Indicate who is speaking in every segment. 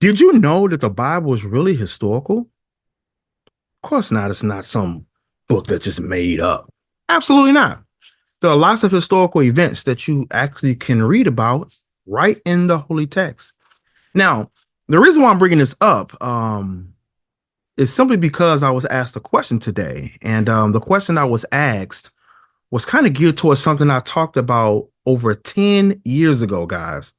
Speaker 1: Did you know that the Bible is really historical? Of course not. It's not some book that's just made up. Absolutely not. There are lots of historical events that you actually can read about right in the holy text. Now, the reason why I'm bringing this up is simply because I was asked a question today, and the question I was asked was kind of geared towards something I talked about over 10 years ago, guys.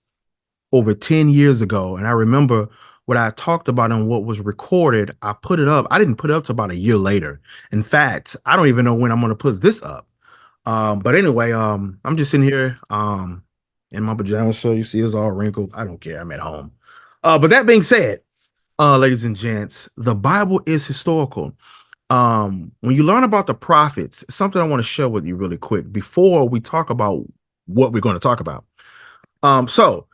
Speaker 1: Over 10 years ago. And I remember what I talked about and what was recorded. I put it up. I didn't put it up to about a year later. In fact, I don't even know when I'm going to put this up. But anyway, I'm just sitting here in my pajamas. So you see it's all wrinkled. I don't care. I'm at home. But that being said, ladies and gents, the Bible is historical. When you learn about the prophets, something I want to share with you really quick before we talk about what we're going to talk about. So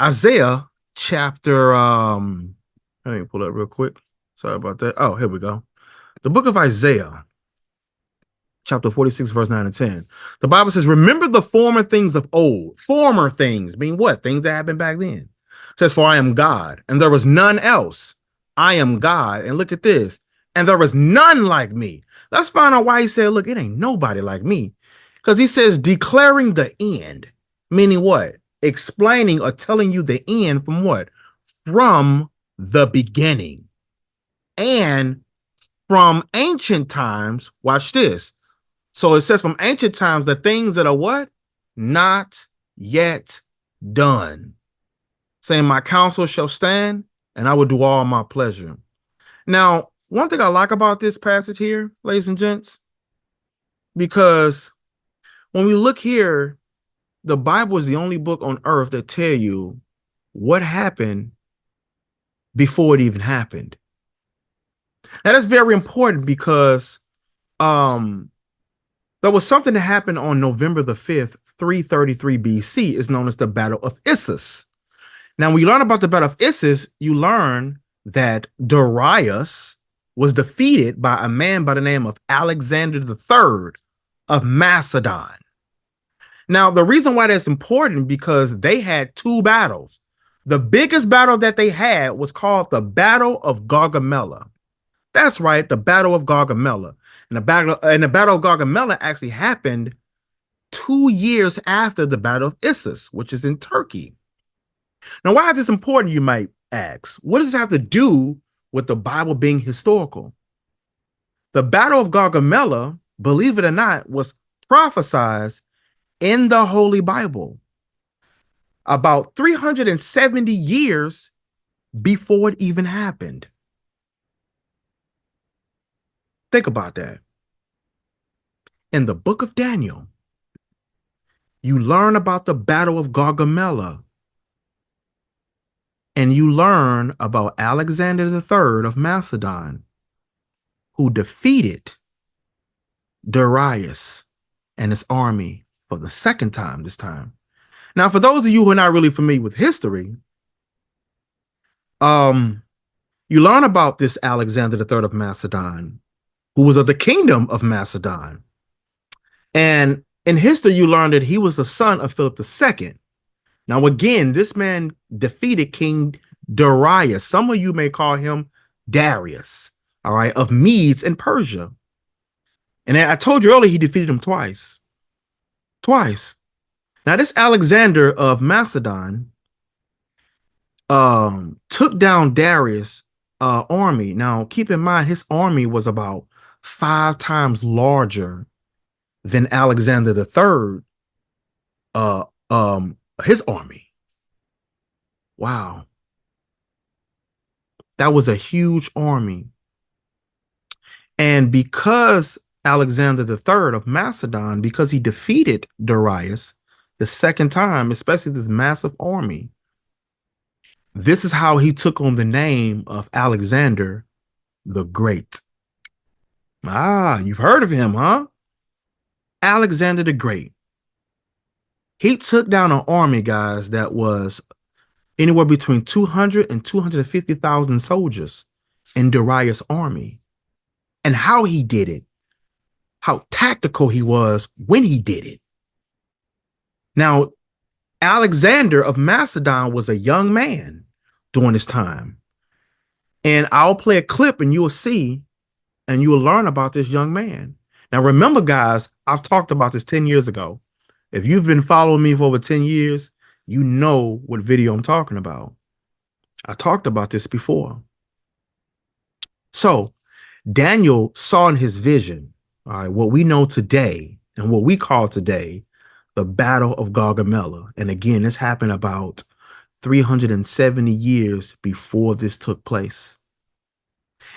Speaker 1: Isaiah chapter let me pull that real quick. Sorry about that. Oh, here we go. The book of Isaiah, chapter 46, verse 9 and 10. The Bible says, remember the former things of old. Former things mean what? Things that happened back then. It says, for I am God, and there was none else. I am God. And look at this. And there was none like me. Let's find out why he said, look, it ain't nobody like me. Because he says, declaring the end, meaning what? Explaining or telling you the end from what? From the beginning. And from ancient times, watch this. So it says from ancient times, the things that are what? Not yet done. Saying my counsel shall stand and I will do all my pleasure. Now, one thing I like about this passage here, ladies and gents, because when we look here, the Bible is the only book on earth that tell you what happened before it even happened. That is very important because there was something that happened on November the 5th, 333 BC, is known as the Battle of Issus. Now, when you learn about the Battle of Issus, you learn that Darius was defeated by a man by the name of Alexander the Third of Macedon. Now, the reason why that's important because they had two battles. The biggest battle that they had was called the Battle of Gaugamela. That's right, the Battle of Gaugamela. And the Battle of Gaugamela actually happened 2 years after the Battle of Issus, which is in Turkey. Now, why is this important, you might ask? What does this have to do with the Bible being historical? The Battle of Gaugamela, believe it or not, was prophesied in the Holy Bible about 370 years before it even happened. Think about that. In the book of Daniel, you learn about the Battle of Gaugamela, and you learn about Alexander the Third of Macedon, who defeated Darius and his army for the second time this time. Now, for those of you who are not really familiar with history, you learn about this Alexander the Third of Macedon, who was of the kingdom of Macedon. And in history, you learn that he was the son of Philip II. Now, again, this man defeated King Darius. Some of you may call him Darius, all right, of Medes and Persia. And I told you earlier, he defeated him twice. Twice. Now, this Alexander of Macedon took down Darius' army. Now, keep in mind, his army was about 5 times larger than Alexander the Third, his army. Wow. That was a huge army. And because Alexander the Third of Macedon, because he defeated Darius the second time, especially this massive army, this is how he took on the name of Alexander the Great. Ah, you've heard of him, huh? Alexander the Great. He took down an army, guys, that was anywhere between 200 and 250,000 soldiers in Darius' army. And how he did it, how tactical he was when he did it. Now, Alexander of Macedon was a young man during this time. And I'll play a clip and you'll see and you will learn about this young man. Now, remember, guys, I've talked about this 10 years ago. If you've been following me for over 10 years, you know what video I'm talking about. I talked about this before. So Daniel saw in his vision, all right, what we know today and what we call today the Battle of Gaugamela. And again, this happened about 370 years before this took place.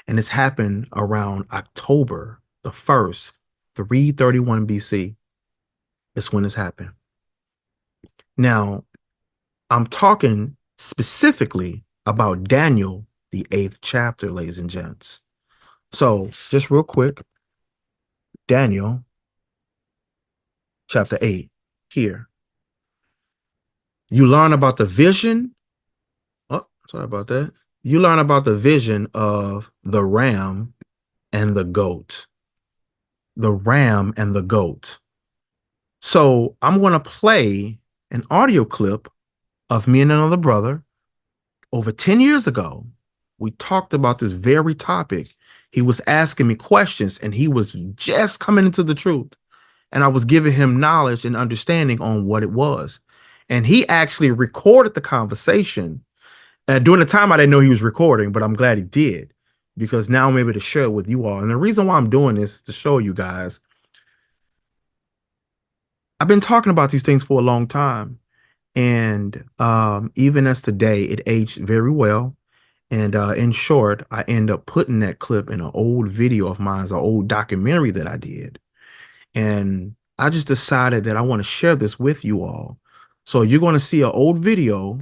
Speaker 1: And this happened around October the 1st, 331 BC. Is when this happened. Now, I'm talking specifically about Daniel, the 8th chapter, ladies and gents. So just real quick, Daniel chapter 8 here. You learn about the vision. Oh, sorry about that. You learn about the vision of the ram and the goat. The ram and the goat. So I'm going to play an audio clip of me and another brother over 10 years ago. We talked about this very topic. He was asking me questions and he was just coming into the truth. And I was giving him knowledge and understanding on what it was. And he actually recorded the conversation. During the time, I didn't know he was recording, but I'm glad he did, because now I'm able to share it with you all. And the reason why I'm doing this is to show you guys. I've been talking about these things for a long time. And even as today, it aged very well. And in short, I end up putting that clip in an old video of mine, an old documentary that I did. And I just decided that I want to share this with you all. So you're going to see an old video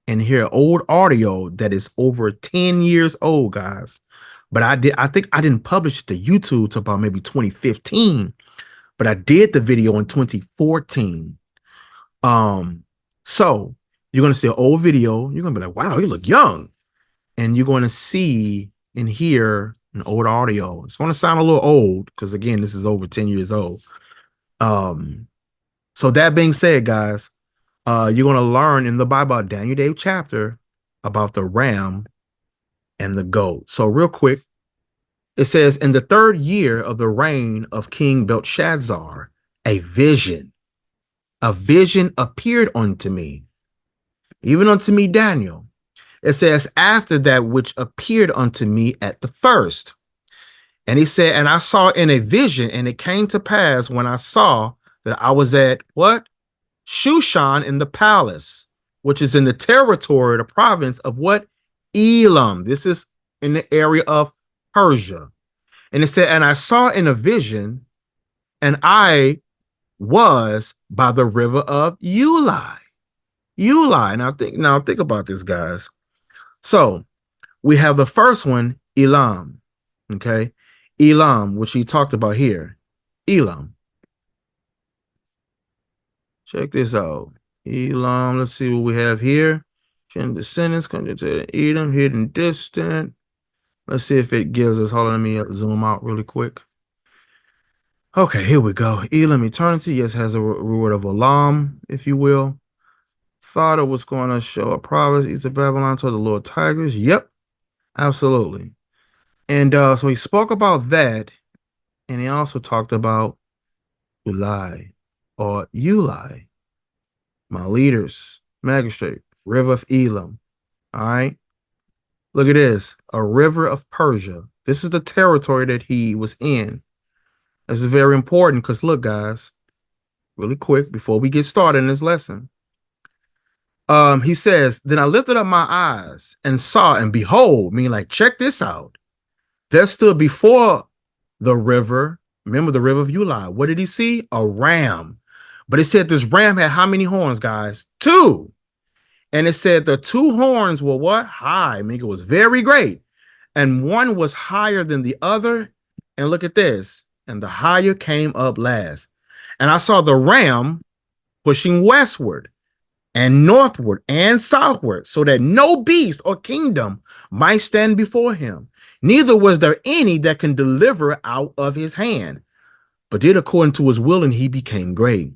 Speaker 1: and hear old audio that is over 10 years old, guys. But I think I didn't publish it to YouTube till about maybe 2015, but I did the video in 2014. So you're going to see an old video. You're going to be like, wow, you look young. And you're going to see and hear an old audio. It's going to sound a little old because, again, this is over 10 years old. So that being said, guys, you're going to learn in the Bible, Daniel 8th chapter, about the ram and the goat. So real quick, it says, in the 3rd year of the reign of King Belshazzar, a vision appeared unto me, even unto me, Daniel. It says, after that which appeared unto me at the first. And he said, and I saw in a vision, and it came to pass when I saw that I was at what? Shushan in the palace, which is in the territory, the province of what? Elam. This is in the area of Persia. And it said, and I saw in a vision, and I was by the river of Ulai. Now think about this, guys. So we have the first one, Elam. Okay. Elam, which he talked about here. Elam. Check this out. Elam, let's see what we have here. Descendants, country to Edom, hidden distant. Let's see if it gives us. Hold on, let me zoom out really quick. Okay, here we go. Elam, eternity, yes, has a reward of Elam, if you will. Father was going to show a promise, east of Babylon to the Lord Tigers. Yep, absolutely. And so he spoke about that, and he also talked about Ulai, or Ulai, my leaders, magistrate, river of Elam. All right. Look at this, a river of Persia. This is the territory that he was in. This is very important because look, guys, really quick before we get started in this lesson. He says, then I lifted up my eyes and saw, and behold, meaning like, check this out. There stood before the river, remember the river of Ulai. What did he see? A ram. But it said this ram had how many horns, guys? 2. And it said the 2 horns were what? High. I mean, it was very great. And one was higher than the other. And look at this. And the higher came up last. And I saw the ram pushing westward and northward and southward, so that no beast or kingdom might stand before him. Neither was there any that can deliver out of his hand, but did according to his will, and he became great.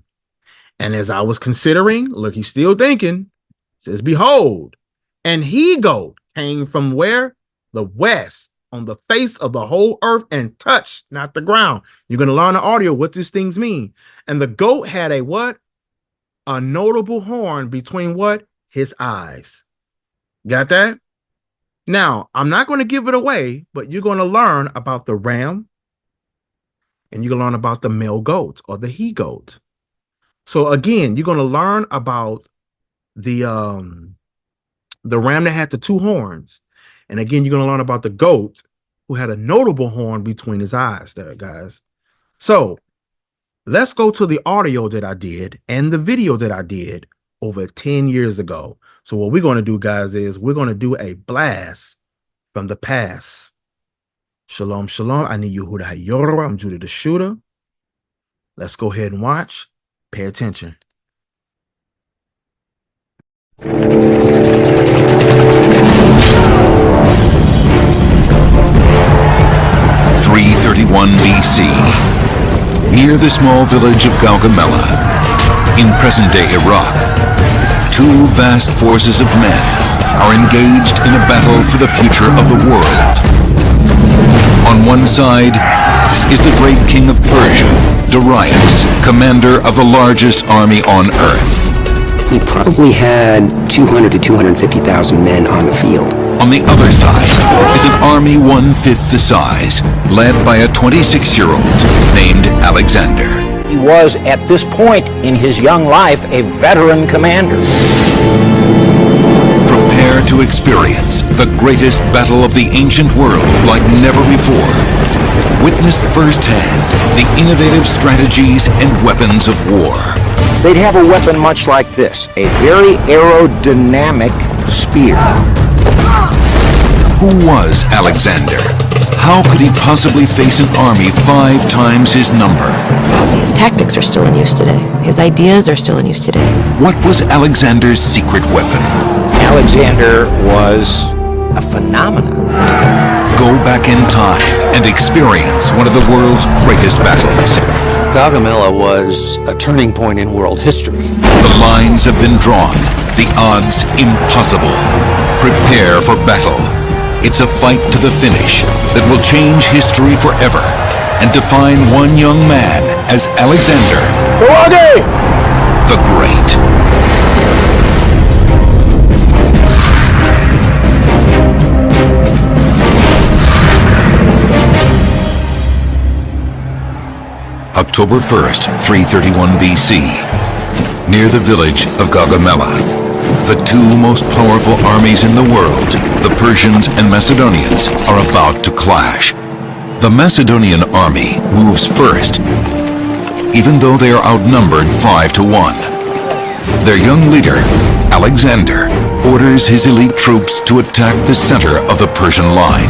Speaker 1: And as I was considering, look, he's still thinking, says, behold, And he-goat came from where? The west, on the face of the whole earth, and touched not the ground. You're going to learn the audio what these things mean. And the goat had a what? A notable horn between what? His eyes. Got that? Now, I'm not going to give it away, but you're going to learn about the ram, and you're going to learn about the male goat or the he-goat. So again, you're going to learn about the ram that had the two horns. And again, you're going to learn about the goat who had a notable horn between his eyes there, guys. So let's go to the audio that I did and the video that I did over 10 years ago. So what we're going to do, guys, is we're going to do a blast from the past. Shalom, shalom. I need Yehuda Yorah. I'm Judah the Shooter. Let's go ahead and watch. Pay attention.
Speaker 2: 331 BC, near the small village of Gaugamela, in present-day Iraq, two vast forces of men are engaged in a battle for the future of the world. On one side is the great king of Persia, Darius, commander of the largest army on earth.
Speaker 3: He probably had 200 to 250,000 men on the field.
Speaker 2: On the other side is an army one-fifth the size, led by a 26-year-old named Alexander.
Speaker 4: He was, at this point in his young life, a veteran commander.
Speaker 2: Prepare to experience the greatest battle of the ancient world like never before. Witness firsthand the innovative strategies and weapons of war.
Speaker 4: They'd have a weapon much like this, a very aerodynamic spear.
Speaker 2: Who was Alexander? How could he possibly face an army 5 times his number?
Speaker 5: His tactics are still in use today. His ideas are still in use today.
Speaker 2: What was Alexander's secret weapon?
Speaker 4: Alexander was a phenomenon.
Speaker 2: Go back in time and experience one of the world's greatest battles.
Speaker 6: Gaugamela was a turning point in world history.
Speaker 2: The lines have been drawn, the odds impossible. Prepare for battle. It's a fight to the finish that will change history forever and define one young man as Alexander the Great. October 1st, 331 BC, near the village of Gaugamela. The two most powerful armies in the world, the Persians and Macedonians, are about to clash. The Macedonian army moves first, even though they are outnumbered 5 to 1. Their young leader, Alexander, orders his elite troops to attack the center of the Persian line.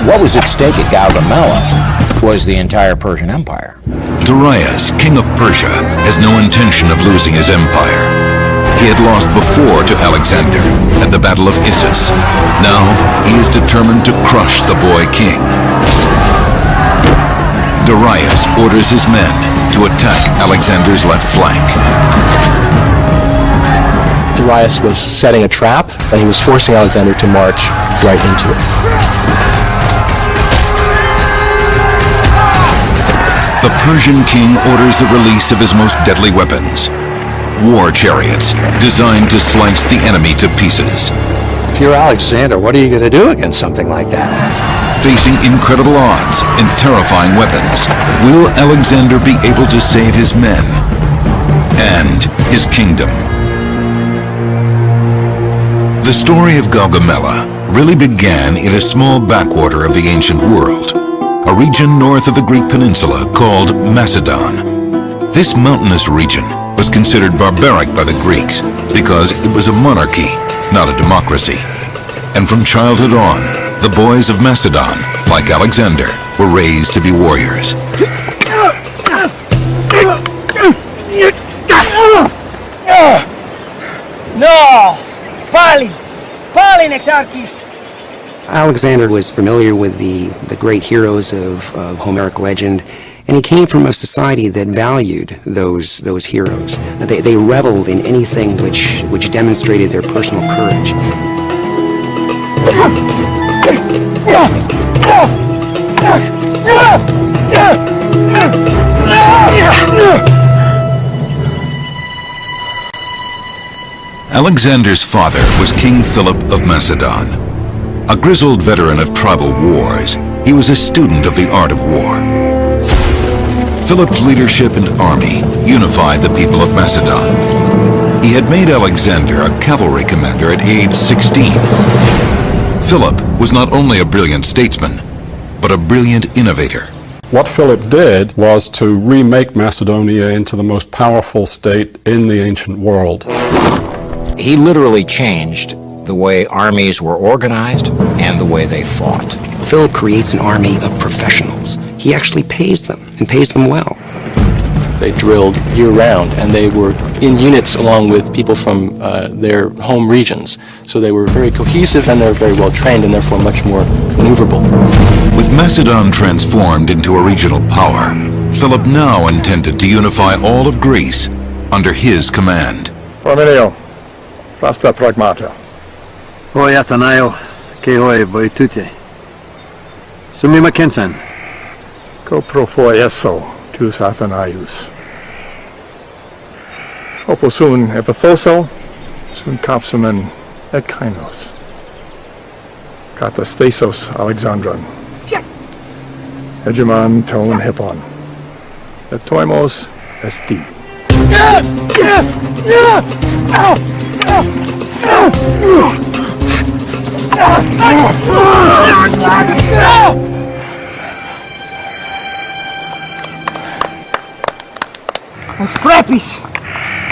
Speaker 4: What was at stake at Gaugamela was the entire Persian Empire.
Speaker 2: Darius, king of Persia, has no intention of losing his empire. He had lost before to Alexander at the Battle of Issus. Now he is determined to crush the boy king. Darius orders his men to attack Alexander's left flank.
Speaker 7: Darius was setting a trap, and he was forcing Alexander to march right into it.
Speaker 2: The Persian king orders the release of his most deadly weapons, war chariots designed to slice the enemy to pieces.
Speaker 6: If you're Alexander, what are you going to do against something like that?
Speaker 2: Facing incredible odds and terrifying weapons, will Alexander be able to save his men and his kingdom? The story of Gaugamela really began in a small backwater of the ancient world, a region north of the Greek peninsula called Macedon. This mountainous region was considered barbaric by the Greeks because it was a monarchy, not a democracy. And from childhood on, the boys of Macedon, like Alexander, were raised to be warriors.
Speaker 8: No! Falling Exarchus!
Speaker 3: Alexander was familiar with the great heroes of Homeric legend, And he came from a society that valued those heroes. They reveled in anything which demonstrated their personal courage.
Speaker 2: Alexander's father was King Philip of Macedon. A grizzled veteran of tribal wars, he was a student of the art of war. Philip's leadership and army unified the people of Macedon. He had made Alexander a cavalry commander at age 16. Philip was not only a brilliant statesman, but a brilliant innovator.
Speaker 9: What Philip did was to remake Macedonia into the most powerful state in the ancient world.
Speaker 4: He literally changed the way armies were organized and the way they fought.
Speaker 3: Philip creates an army of professionals. He actually pays them, and pays them well.
Speaker 7: They drilled year-round, and they were in units along with people from their home regions. So they were very cohesive, and they were very well trained, and therefore much more maneuverable.
Speaker 2: With Macedon transformed into a regional power, Philip now intended to unify all of Greece under his command.
Speaker 10: Promenio, rasta pragmata.
Speaker 11: Hoi Athanaio, ke hoi boitute. Sumi Mackensen.
Speaker 10: Ko profoi eso, tus Athanaius. Oposun epithoso, sun kapsumen et kainos. Katastasos Alexandron. Hegemon ton hippon. Et toimos esti.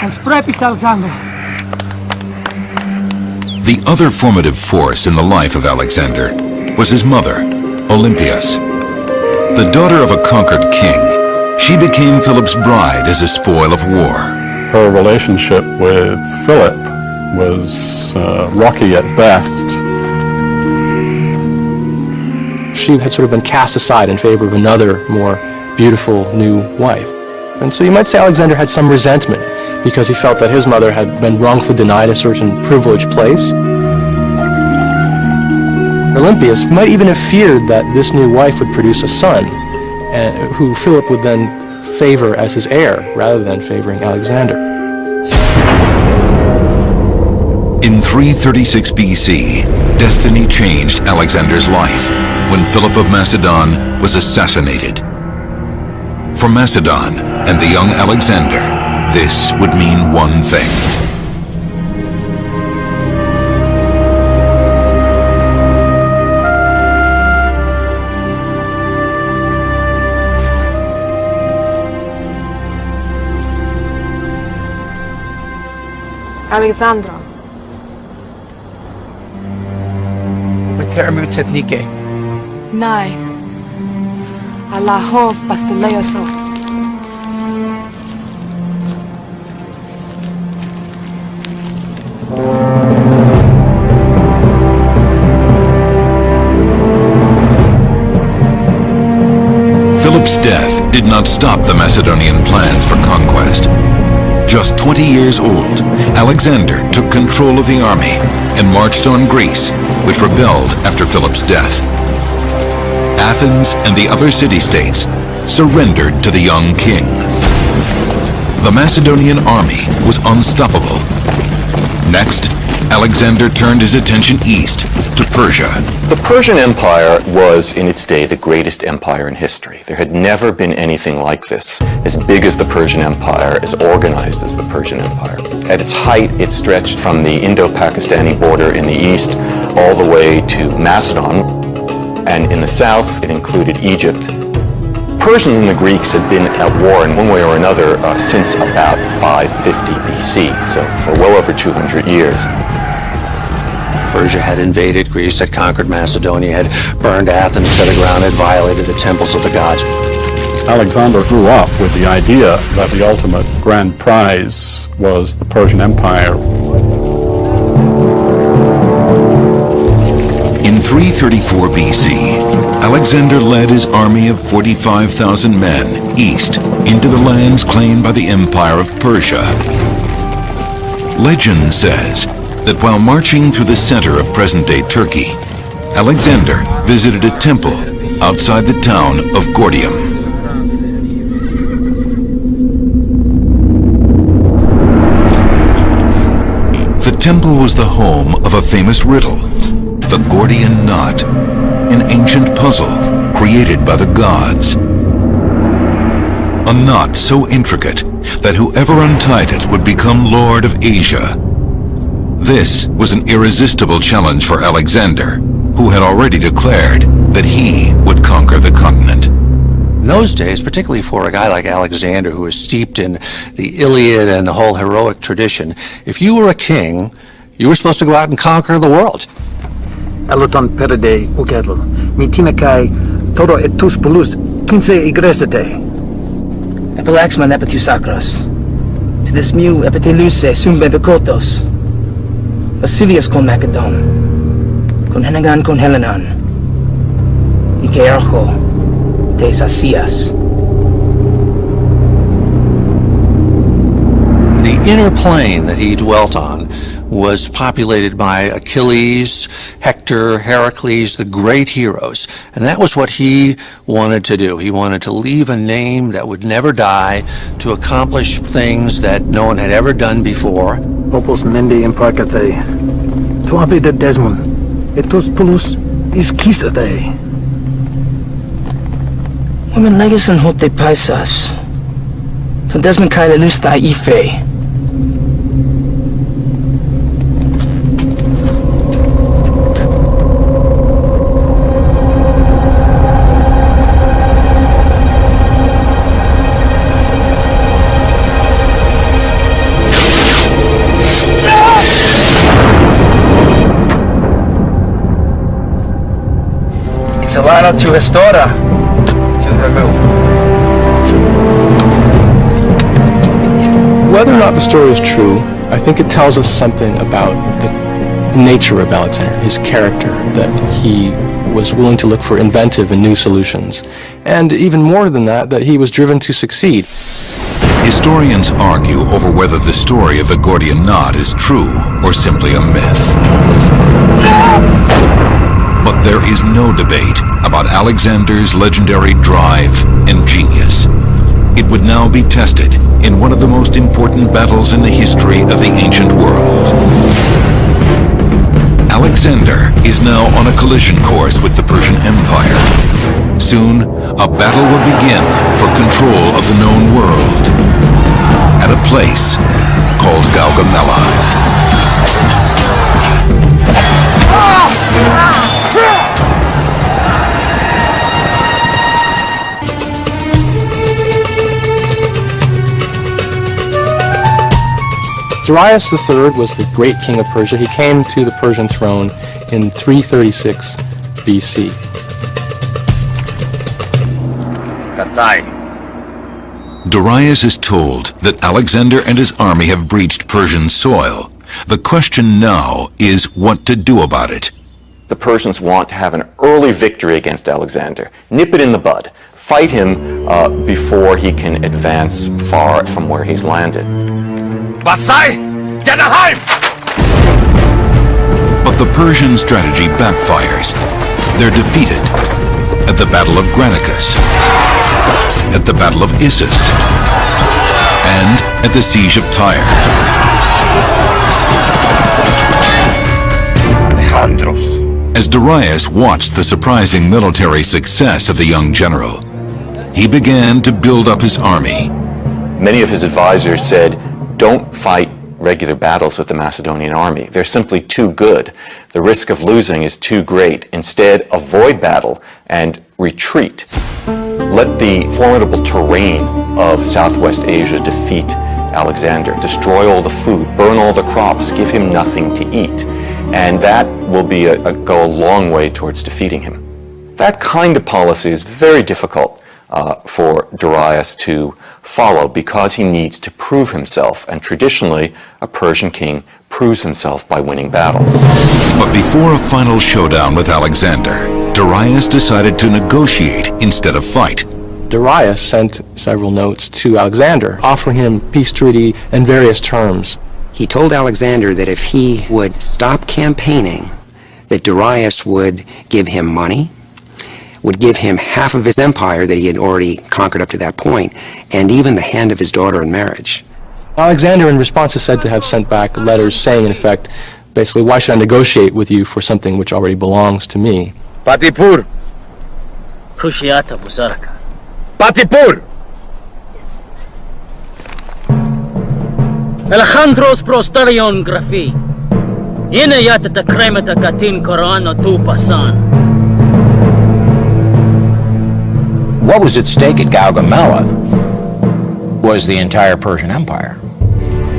Speaker 8: Ex prepis, Alexander.
Speaker 2: The other formative force in the life of Alexander was his mother, Olympias. The daughter of a conquered king, she became Philip's bride as a spoil of war.
Speaker 9: Her relationship with Philip was rocky at best.
Speaker 7: She had sort of been cast aside in favor of another, more beautiful new wife. And so you might say Alexander had some resentment because he felt that his mother had been wrongfully denied a certain privileged place. Olympias might even have feared that this new wife would produce a son, who Philip would then favor as his heir, rather than favoring Alexander.
Speaker 2: In 336 BC, destiny changed Alexander's life when Philip of Macedon was assassinated. For Macedon and the young Alexander, this would mean one thing.
Speaker 5: Alexandra.
Speaker 8: Termu technique.
Speaker 5: Nai. Allaho basileoso.
Speaker 2: Philip's death did not stop the Macedonian plans for conquest. Just 20 years old, Alexander took control of the army and marched on Greece, which rebelled after Philip's death. Athens and the other city-states surrendered to the young king. The Macedonian army was unstoppable. Next, Alexander turned his attention east to Persia.
Speaker 12: The Persian Empire was, in its day, the greatest empire in history. There had never been anything like this, as big as the Persian Empire, as organized as the Persian Empire. At its height, it stretched from the Indo-Pakistani border in the east all the way to Macedon, and in the south, it included Egypt. Persians and the Greeks had been at war in one way or another since about 550 BC, so for well over 200 years.
Speaker 6: Persia had invaded Greece, had conquered Macedonia, had burned Athens to the ground, had violated the temples of the gods.
Speaker 9: Alexander grew up with the idea that the ultimate grand prize was the Persian Empire.
Speaker 2: In 334 BC, Alexander led his army of 45,000 men east into the lands claimed by the Empire of Persia. Legend says that while marching through the center of present-day Turkey, Alexander visited a temple outside the town of Gordium. The temple was the home of a famous riddle, the Gordian knot, an ancient puzzle created by the gods. A knot so intricate that whoever untied it would become Lord of Asia. This was an irresistible challenge for Alexander, who had already declared that he would conquer the continent.
Speaker 6: In those days, particularly for a guy like Alexander, who was steeped in the Iliad and the whole heroic tradition, if you were a king, you were supposed to go out and conquer the world.
Speaker 11: Aluton perede ukedl, mitina kai todo etus polus 15 igresete.
Speaker 8: Epilaxman epitusacros. To this mu epiteluse sumbe bekotos. Basilius con Macedon. Con Henegan con Helenan. Ike archo. Te sacias.
Speaker 6: The inner plane that he dwelt on was populated by Achilles, Hector, Heracles, the great heroes. And that was what he wanted to do. He wanted to leave a name that would never die, to accomplish things that no one had ever done before.
Speaker 11: Popos mendi imparcate. Tu habite desmon. Etus polus isquisate.
Speaker 8: Women legason hote paisas. To desmon kai lelusta ife. Solano to Restora, to remove.
Speaker 7: Whether or not the story is true, I think it tells us something about the nature of Alexander, his character, that he was willing to look for inventive and new solutions. And even more than that he was driven to succeed.
Speaker 2: Historians argue over whether the story of the Gordian knot is true or simply a myth. But there is no debate about Alexander's legendary drive and genius. It would now be tested in one of the most important battles in the history of the ancient world. Alexander is now on a collision course with the Persian Empire. Soon, a battle will begin for control of the known world at a place called Gaugamela.
Speaker 7: Darius III was the great king of Persia. He came to the Persian throne in 336 BC.
Speaker 2: Darius is told that Alexander and his army have breached Persian soil. The question now is what to do about it.
Speaker 12: The Persians want to have an early victory against Alexander. Nip it in the bud. Fight him before he can advance far from where he's landed.
Speaker 2: But the Persian strategy backfires. They're defeated at the Battle of Granicus, at the Battle of Issus, and at the Siege of Tyre. As Darius watched the surprising military success of the young general, he began to build up his army.
Speaker 12: Many of his advisors said, don't fight regular battles with the Macedonian army. They're simply too good. The risk of losing is too great. Instead, avoid battle and retreat. Let the formidable terrain of Southwest Asia defeat Alexander. Destroy all the food, burn all the crops, give him nothing to eat. And that will be go a long way towards defeating him. That kind of policy is very difficult for Darius to follow because he needs to prove himself, and traditionally a Persian king proves himself by winning battles.
Speaker 2: But before a final showdown with Alexander, Darius decided to negotiate instead of fight.
Speaker 7: Darius sent several notes to Alexander, offering him peace treaty and various terms.
Speaker 3: He told Alexander that if he would stop campaigning, that Darius would give him money, would give him half of his empire that he had already conquered up to that point, and even the hand of his daughter in marriage.
Speaker 7: Alexander, in response, is said to have sent back letters saying, in effect, basically, why should I negotiate with you for something which already belongs to me?
Speaker 13: Patipur!
Speaker 8: Cruciata Buzarka.
Speaker 13: Patipur!
Speaker 8: Alejandros Prostarion Grafi. Ina yata ta kremata katin Korano tu pasan.
Speaker 4: What was at stake at Gaugamela was the entire Persian Empire.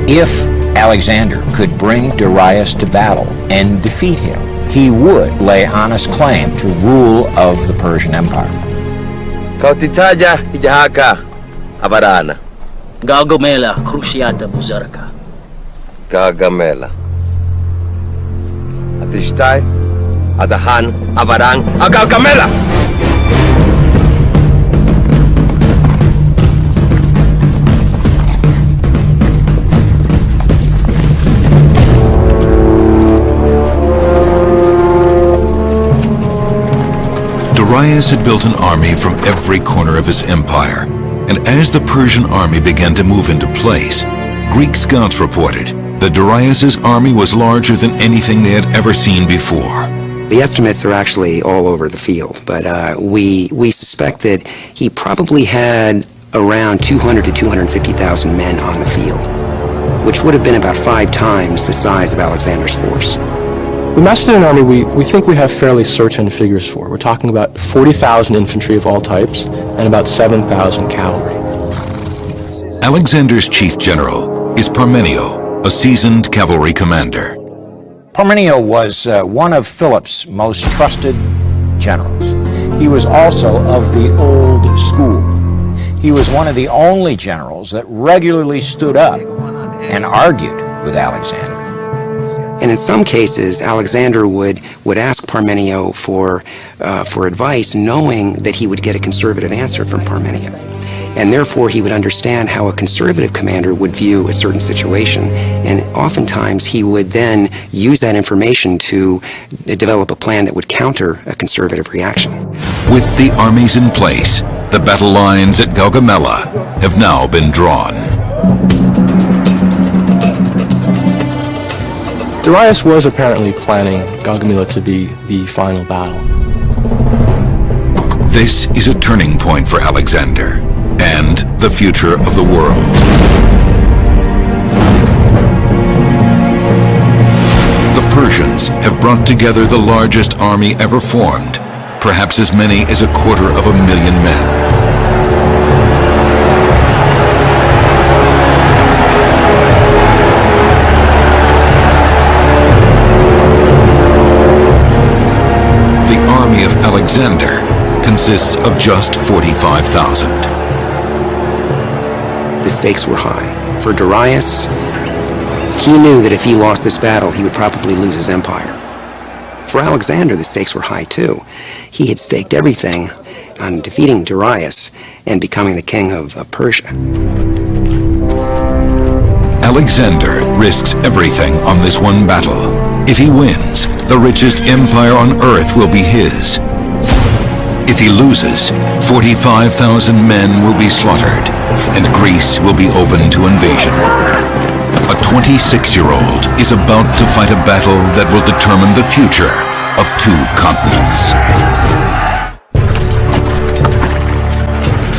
Speaker 4: If Alexander could bring Darius to battle and defeat him, he would lay honest claim to rule of the Persian Empire.
Speaker 13: Kautitaja hijahaka abarana.
Speaker 8: Gaugamela Cruciata Buzarka.
Speaker 13: Gaugamela. Atishtai, Adahan, Abarang, Gaugamela!
Speaker 2: Darius had built an army from every corner of his empire, and as the Persian army began to move into place, Greek scouts reported that Darius's army was larger than anything they had ever seen before.
Speaker 3: The estimates are actually all over the field, but we suspect that he probably had around 200 to 250,000 men on the field, which would have been about 5 times the size of Alexander's force.
Speaker 7: The Macedonian army, we think we have fairly certain figures for. We're talking about 40,000 infantry of all types and about 7,000 cavalry.
Speaker 2: Alexander's chief general is Parmenio, a seasoned cavalry commander.
Speaker 4: Parmenio was one of Philip's most trusted generals. He was also of the old school. He was one of the only generals that regularly stood up and argued with Alexander.
Speaker 3: And in some cases, Alexander would ask Parmenio for advice, knowing that he would get a conservative answer from Parmenio. And therefore, he would understand how a conservative commander would view a certain situation. And oftentimes, he would then use that information to develop a plan that would counter a conservative reaction.
Speaker 2: With the armies in place, the battle lines at Gaugamela have now been drawn.
Speaker 7: Darius was apparently planning Gaugamela to be the final battle.
Speaker 2: This is a turning point for Alexander and the future of the world. The Persians have brought together the largest army ever formed, perhaps as many as 250,000 men. Alexander consists of just 45,000.
Speaker 3: The stakes were high. For Darius, he knew that if he lost this battle, he would probably lose his empire. For Alexander, the stakes were high too. He had staked everything on defeating Darius and becoming the king of Persia.
Speaker 2: Alexander risks everything on this one battle. If he wins, the richest empire on earth will be his. If he loses, 45,000 men will be slaughtered, and Greece will be open to invasion. A 26-year-old is about to fight a battle that will determine the future of 2 continents.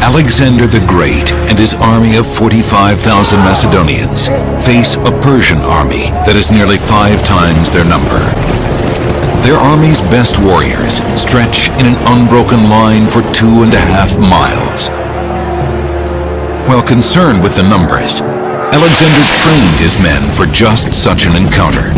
Speaker 2: Alexander the Great and his army of 45,000 Macedonians face a Persian army that is nearly 5 times their number. Their army's best warriors stretch in an unbroken line for 2.5 miles. While concerned with the numbers, Alexander trained his men for just such an encounter.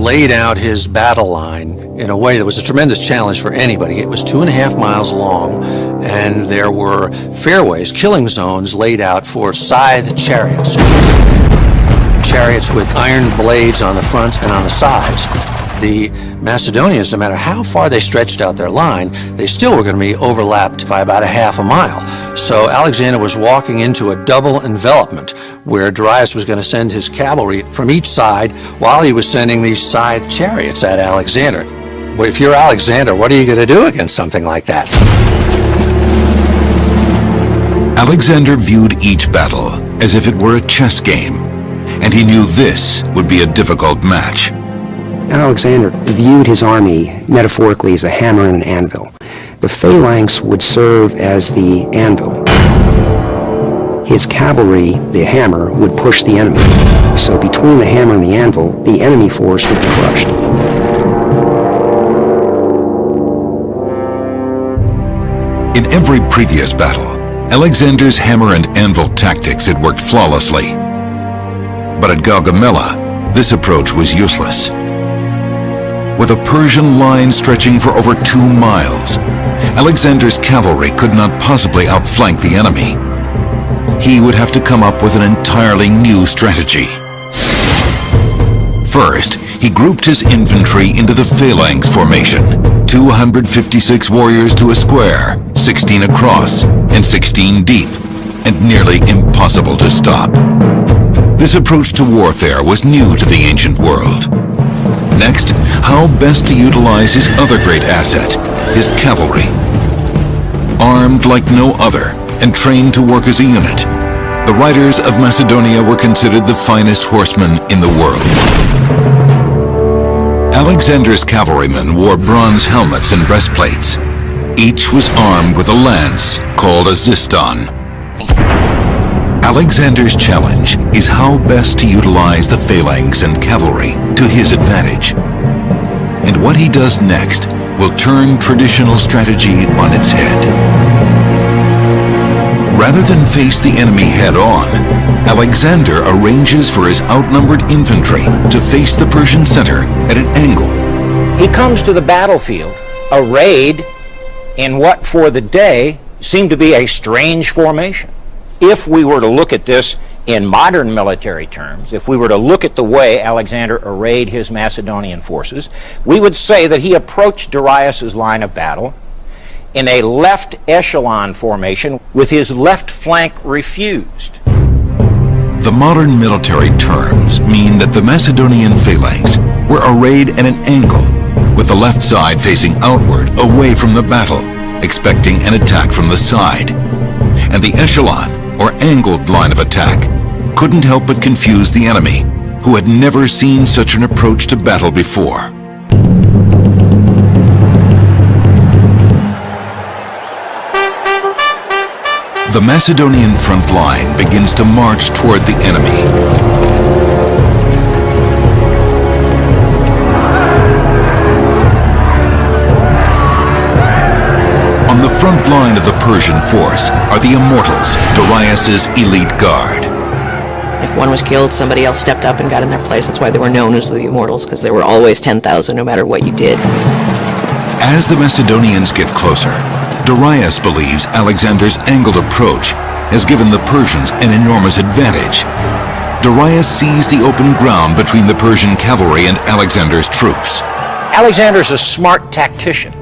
Speaker 6: laid out his battle line in a way that was a tremendous challenge for anybody. It was 2.5 miles long, and there were fairways, killing zones laid out for scythe chariots. Chariots with iron blades on the front and on the sides. The Macedonians, no matter how far they stretched out their line, they still were going to be overlapped by about a half a mile. So Alexander was walking into a double envelopment where Darius was going to send his cavalry from each side while he was sending these scythe chariots at Alexander. But if you're Alexander, what are you going to do against something like that?
Speaker 2: Alexander viewed each battle as if it were a chess game, and he knew this would be a difficult match.
Speaker 3: Alexander viewed his army metaphorically as a hammer and an anvil. The phalanx would serve as the anvil. His cavalry, the hammer, would push the enemy. So between the hammer and the anvil, the enemy force would be crushed.
Speaker 2: In every previous battle, Alexander's hammer and anvil tactics had worked flawlessly. But at Gaugamela, this approach was useless. With a Persian line stretching for over 2 miles, Alexander's cavalry could not possibly outflank the enemy. He would have to come up with an entirely new strategy. First, he grouped his infantry into the phalanx formation, 256 warriors to a square, 16 across, and 16 deep, and nearly impossible to stop. This approach to warfare was new to the ancient world. Next, how best to utilize his other great asset, his cavalry. Armed like no other and trained to work as a unit, the riders of Macedonia were considered the finest horsemen in the world. Alexander's cavalrymen wore bronze helmets and breastplates. Each was armed with a lance called a ziston. Alexander's challenge is how best to utilize the phalanx and cavalry to his advantage. And what he does next will turn traditional strategy on its head. Rather than face the enemy head-on, Alexander arranges for his outnumbered infantry to face the Persian center at an angle.
Speaker 4: He comes to the battlefield arrayed in what for the day seemed to be a strange formation. If we were to look at this in modern military terms, if we were to look at the way Alexander arrayed his Macedonian forces, we would say that he approached Darius's line of battle in a left echelon formation with his left flank refused.
Speaker 2: The modern military terms mean that the Macedonian phalanx were arrayed at an angle, with the left side facing outward away from the battle, expecting an attack from the side. And the echelon, or angled line of attack, couldn't help but confuse the enemy, who had never seen such an approach to battle before. The Macedonian front line begins to march toward the enemy. On the front line of the Persian force are the Immortals, Darius's elite guard.
Speaker 5: If one was killed, somebody else stepped up and got in their place. That's why they were known as the Immortals, because there were always 10,000 no matter what you did.
Speaker 2: As the Macedonians get closer, Darius believes Alexander's angled approach has given the Persians an enormous advantage. Darius sees the open ground between the Persian cavalry and Alexander's troops.
Speaker 4: Alexander's a smart tactician.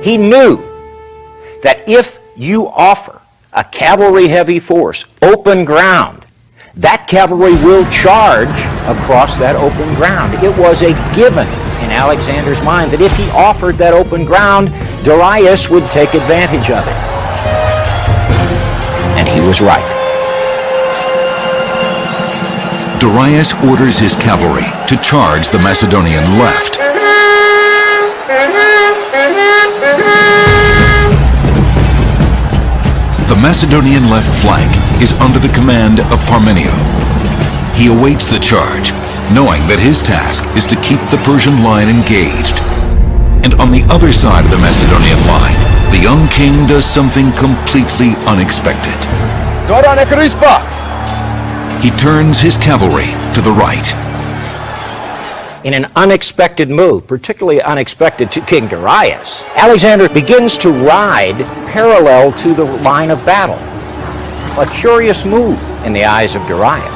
Speaker 4: He knew that if you offer a cavalry-heavy force open ground, that cavalry will charge across that open ground. It was a given in Alexander's mind that if he offered that open ground, Darius would take advantage of it. And he was right.
Speaker 2: Darius orders his cavalry to charge the Macedonian left. The Macedonian left flank is under the command of Parmenio. He awaits the charge, knowing that his task is to keep the Persian line engaged. And on the other side of the Macedonian line, the young king does something completely unexpected. He turns his cavalry to the right.
Speaker 4: in an unexpected move, particularly unexpected to King Darius, Alexander begins to ride parallel to the line of battle. A curious move in the eyes of Darius,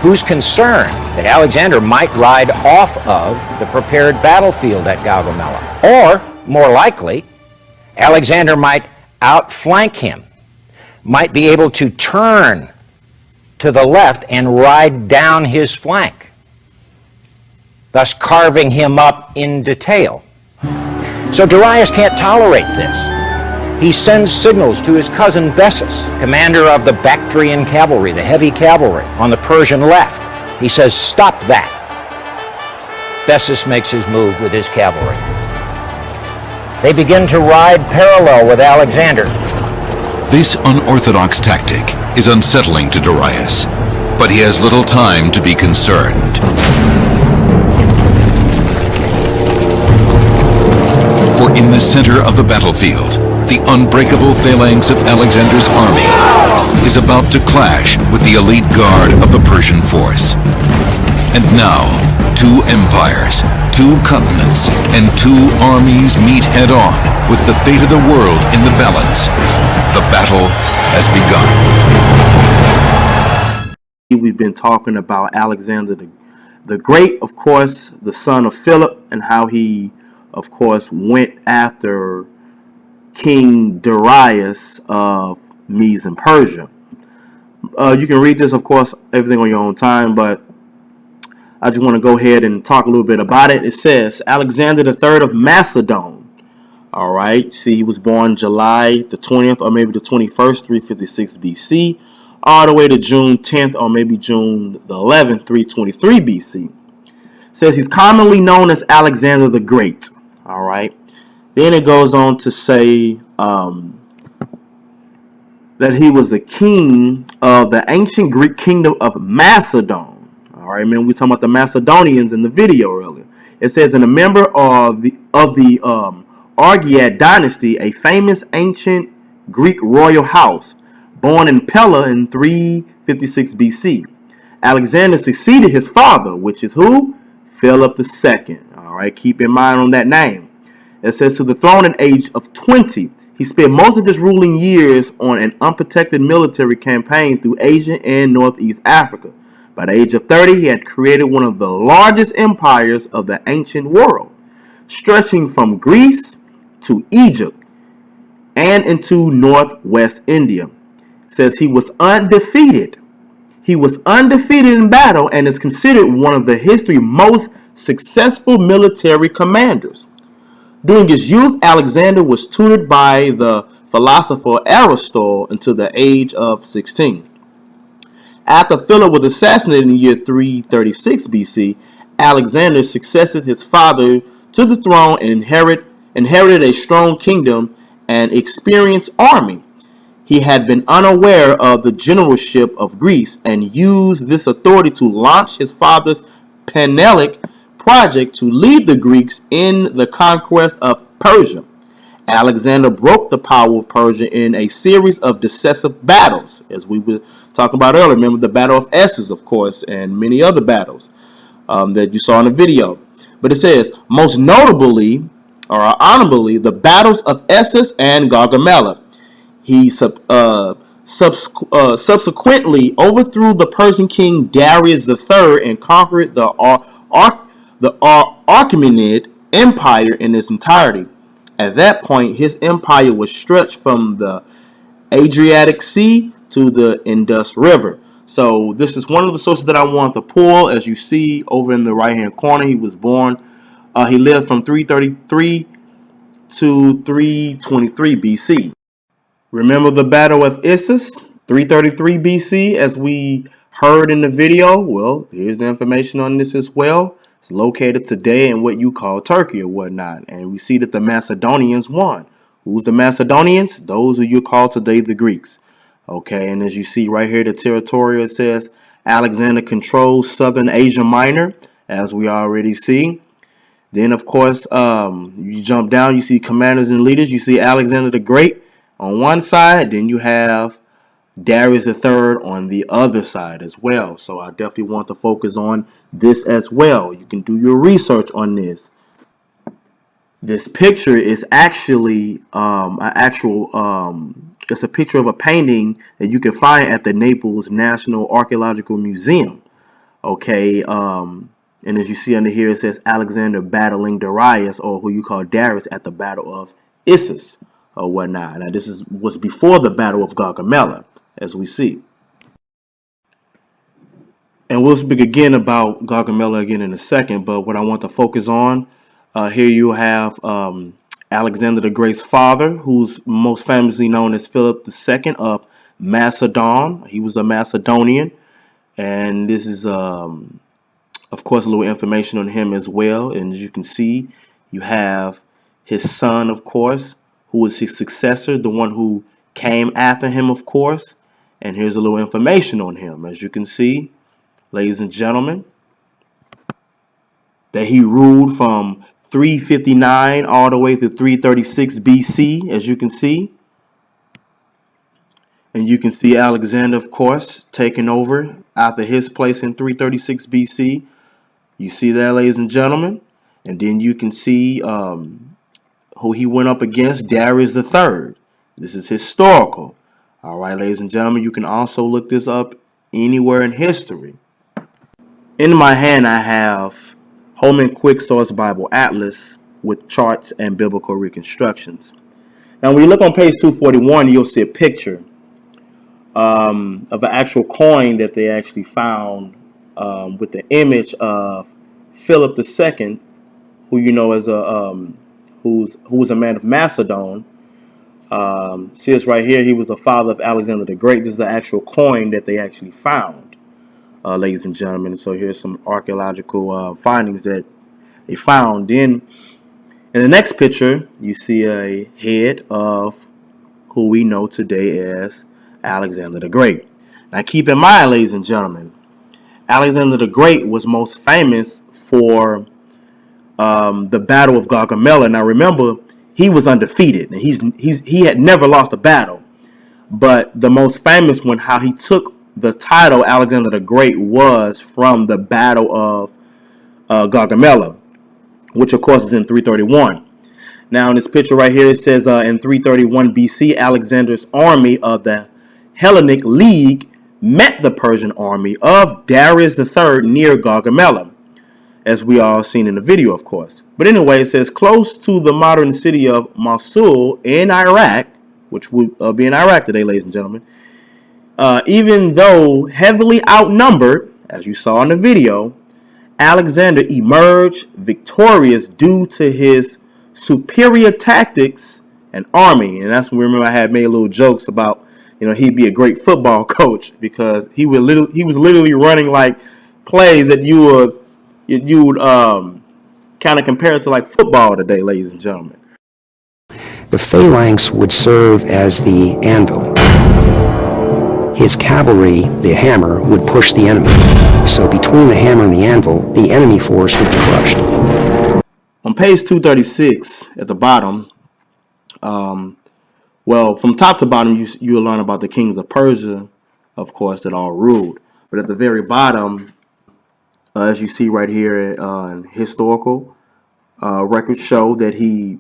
Speaker 4: who's concerned that Alexander might ride off of the prepared battlefield at Gaugamela. Or, more likely, Alexander might outflank him, might be able to turn to the left and ride down his flank, thus carving him up in detail. So Darius can't tolerate this. He sends signals to his cousin Bessus, commander of the Bactrian cavalry, the heavy cavalry, on the Persian left. He says, "Stop that." Bessus makes his move with his cavalry. They begin to ride parallel with Alexander.
Speaker 2: This unorthodox tactic is unsettling to Darius, but he has little time to be concerned. For in the center of the battlefield, the unbreakable phalanx of Alexander's army is about to clash with the elite guard of the Persian force. And now, two empires, two continents, and two armies meet head-on with the fate of the world in the balance. The battle has begun.
Speaker 1: We've been talking about Alexander the Great, of course, the son of Philip, and how he, of course, went after King Darius of Medes and Persia. You can read this, of course, everything on your own time, but I just want to go ahead and talk a little bit about it. It says, Alexander III of Macedon. All right. See, he was born July the 20th or maybe the 21st, 356 BC, all the way to June 10th or maybe June the 11th, 323 BC. It says he's commonly known as Alexander the Great. All right. Then it goes on to say that he was a king of the ancient Greek kingdom of Macedon. All right, man, we talking about the Macedonians in the video earlier. It says, and a member of the Argead dynasty, a famous ancient Greek royal house, born in Pella in 356 BC. Alexander succeeded his father, which is who? Philip II. All right, keep in mind on that name. It says to the throne at age of 20. He spent most of his ruling years on an unprotected military campaign through Asia and Northeast Africa. By the age of 30, he had created one of the largest empires of the ancient world, stretching from Greece to Egypt and into northwest India. It says he was undefeated. He was undefeated in battle and is considered one of the history's most successful military commanders. During his youth, Alexander was tutored by the philosopher Aristotle until the age of 16. After Philip was assassinated in the year 336 BC, Alexander succeeded his father to the throne and inherited a strong kingdom and experienced army. He had been unaware of the generalship of Greece and used this authority to launch his father's Pannonic project to lead the Greeks in the conquest of Persia. Alexander broke the power of Persia in a series of decisive battles, as we were talking about earlier. Remember the Battle of Essos, of course, and many other battles that you saw in the video. But it says, most notably, or honorably, the battles of Essos and Gaugamela. He subsequently overthrew the Persian king Darius III and conquered the Achaemenid Empire in its entirety. At that point, his empire was stretched from the Adriatic Sea to the Indus River. So this is one of the sources that I want to pull. As you see over in the right-hand corner, he was born. He lived from 333 to 323 BC. Remember the Battle of Essos, 333 BC, as we heard in the video? Well, here's the information on this as well. It's located today in what you call Turkey or whatnot. And we see that the Macedonians won. Who's the Macedonians? Those who you call today the Greeks. Okay, and as you see right here, the territorial, it says Alexander controls southern Asia Minor, as we already see. Then, of course, you jump down, you see commanders and leaders. You see Alexander the Great on one side. Then you have Darius III on the other side as well. So I definitely want to focus on this as well. You can do your research on this. This picture is actually it's a picture of a painting that you can find at the Naples National Archaeological Museum. Okay, and as you see under here, it says Alexander battling Darius, or who you call Darius, at the Battle of Issus or whatnot. Now this was before the Battle of Gaugamela, as we see. And we'll speak again about Gaugamela again in a second, but what I want to focus on, here you have Alexander the Great's father, who's most famously known as Philip II of Macedon. He was a Macedonian, and this is, of course, a little information on him as well. And as you can see, you have his son, of course, who was his successor, the one who came after him, of course. And here's a little information on him. As you can see, ladies and gentlemen, that he ruled from 359 all the way to 336 BC, as you can see. And you can see Alexander, of course, taking over after his place in 336 BC. You see that, ladies and gentlemen? And then you can see who he went up against, Darius III. This is historical. All right, ladies and gentlemen, you can also look this up anywhere in history. In my hand, I have Holman Quick Source Bible Atlas with charts and biblical reconstructions. Now, when you look on page 241, you'll see a picture of an actual coin that they actually found with the image of Philip II, who you know as who was a man of Macedon. See this right here. He was the father of Alexander the Great. This is the actual coin that they actually found, ladies and gentlemen. So here's some archaeological findings that they found. Then in the next picture, you see a head of who we know today as Alexander the Great. Now keep in mind, ladies and gentlemen, Alexander the Great was most famous for the Battle of Gaugamela. Now remember, he was undefeated, and he had never lost a battle. But the most famous one, how he took the title Alexander the Great, was from the Battle of Gaugamela, which of course is in 331. Now in this picture right here, it says in 331 BC, Alexander's army of the Hellenic League met the Persian army of Darius III near Gaugamela, as we all seen in the video, of course. But anyway, it says close to the modern city of Mosul in Iraq, which would be in Iraq today, ladies and gentlemen. Even though heavily outnumbered, as you saw in the video, Alexander emerged victorious due to his superior tactics and army. And that's when, remember, I had made little jokes about, you know, he'd be a great football coach, because he was literally running like plays that you would kind of compare it to like football today, ladies and gentlemen.
Speaker 3: The phalanx would serve as the anvil. His cavalry, the hammer, would push the enemy. So between the hammer and the anvil, the enemy force would be crushed.
Speaker 1: On page 236 at the bottom, well, from top to bottom, you'll learn about the kings of Persia, of course, that all ruled. But at the very bottom, as you see right here, historical records show that he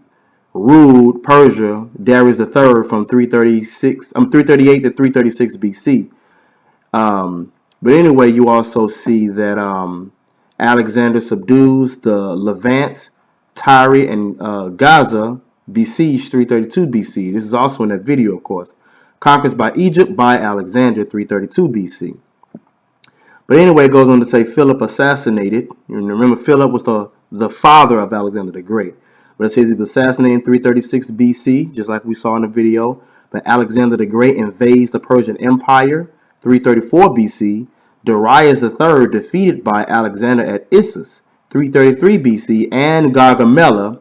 Speaker 1: ruled Persia, Darius III, from 338 to 336 BC. But anyway, you also see that Alexander subdues the Levant, Tyre, and Gaza, besieged 332 BC. This is also in that video, of course. Conquers by Egypt by Alexander, 332 BC. But anyway, it goes on to say Philip assassinated. And remember, Philip was the father of Alexander the Great. But it says he was assassinated in 336 BC, just like we saw in the video. But Alexander the Great invades the Persian Empire, 334 BC. Darius III defeated by Alexander at Issus, 333 BC. And Gaugamela,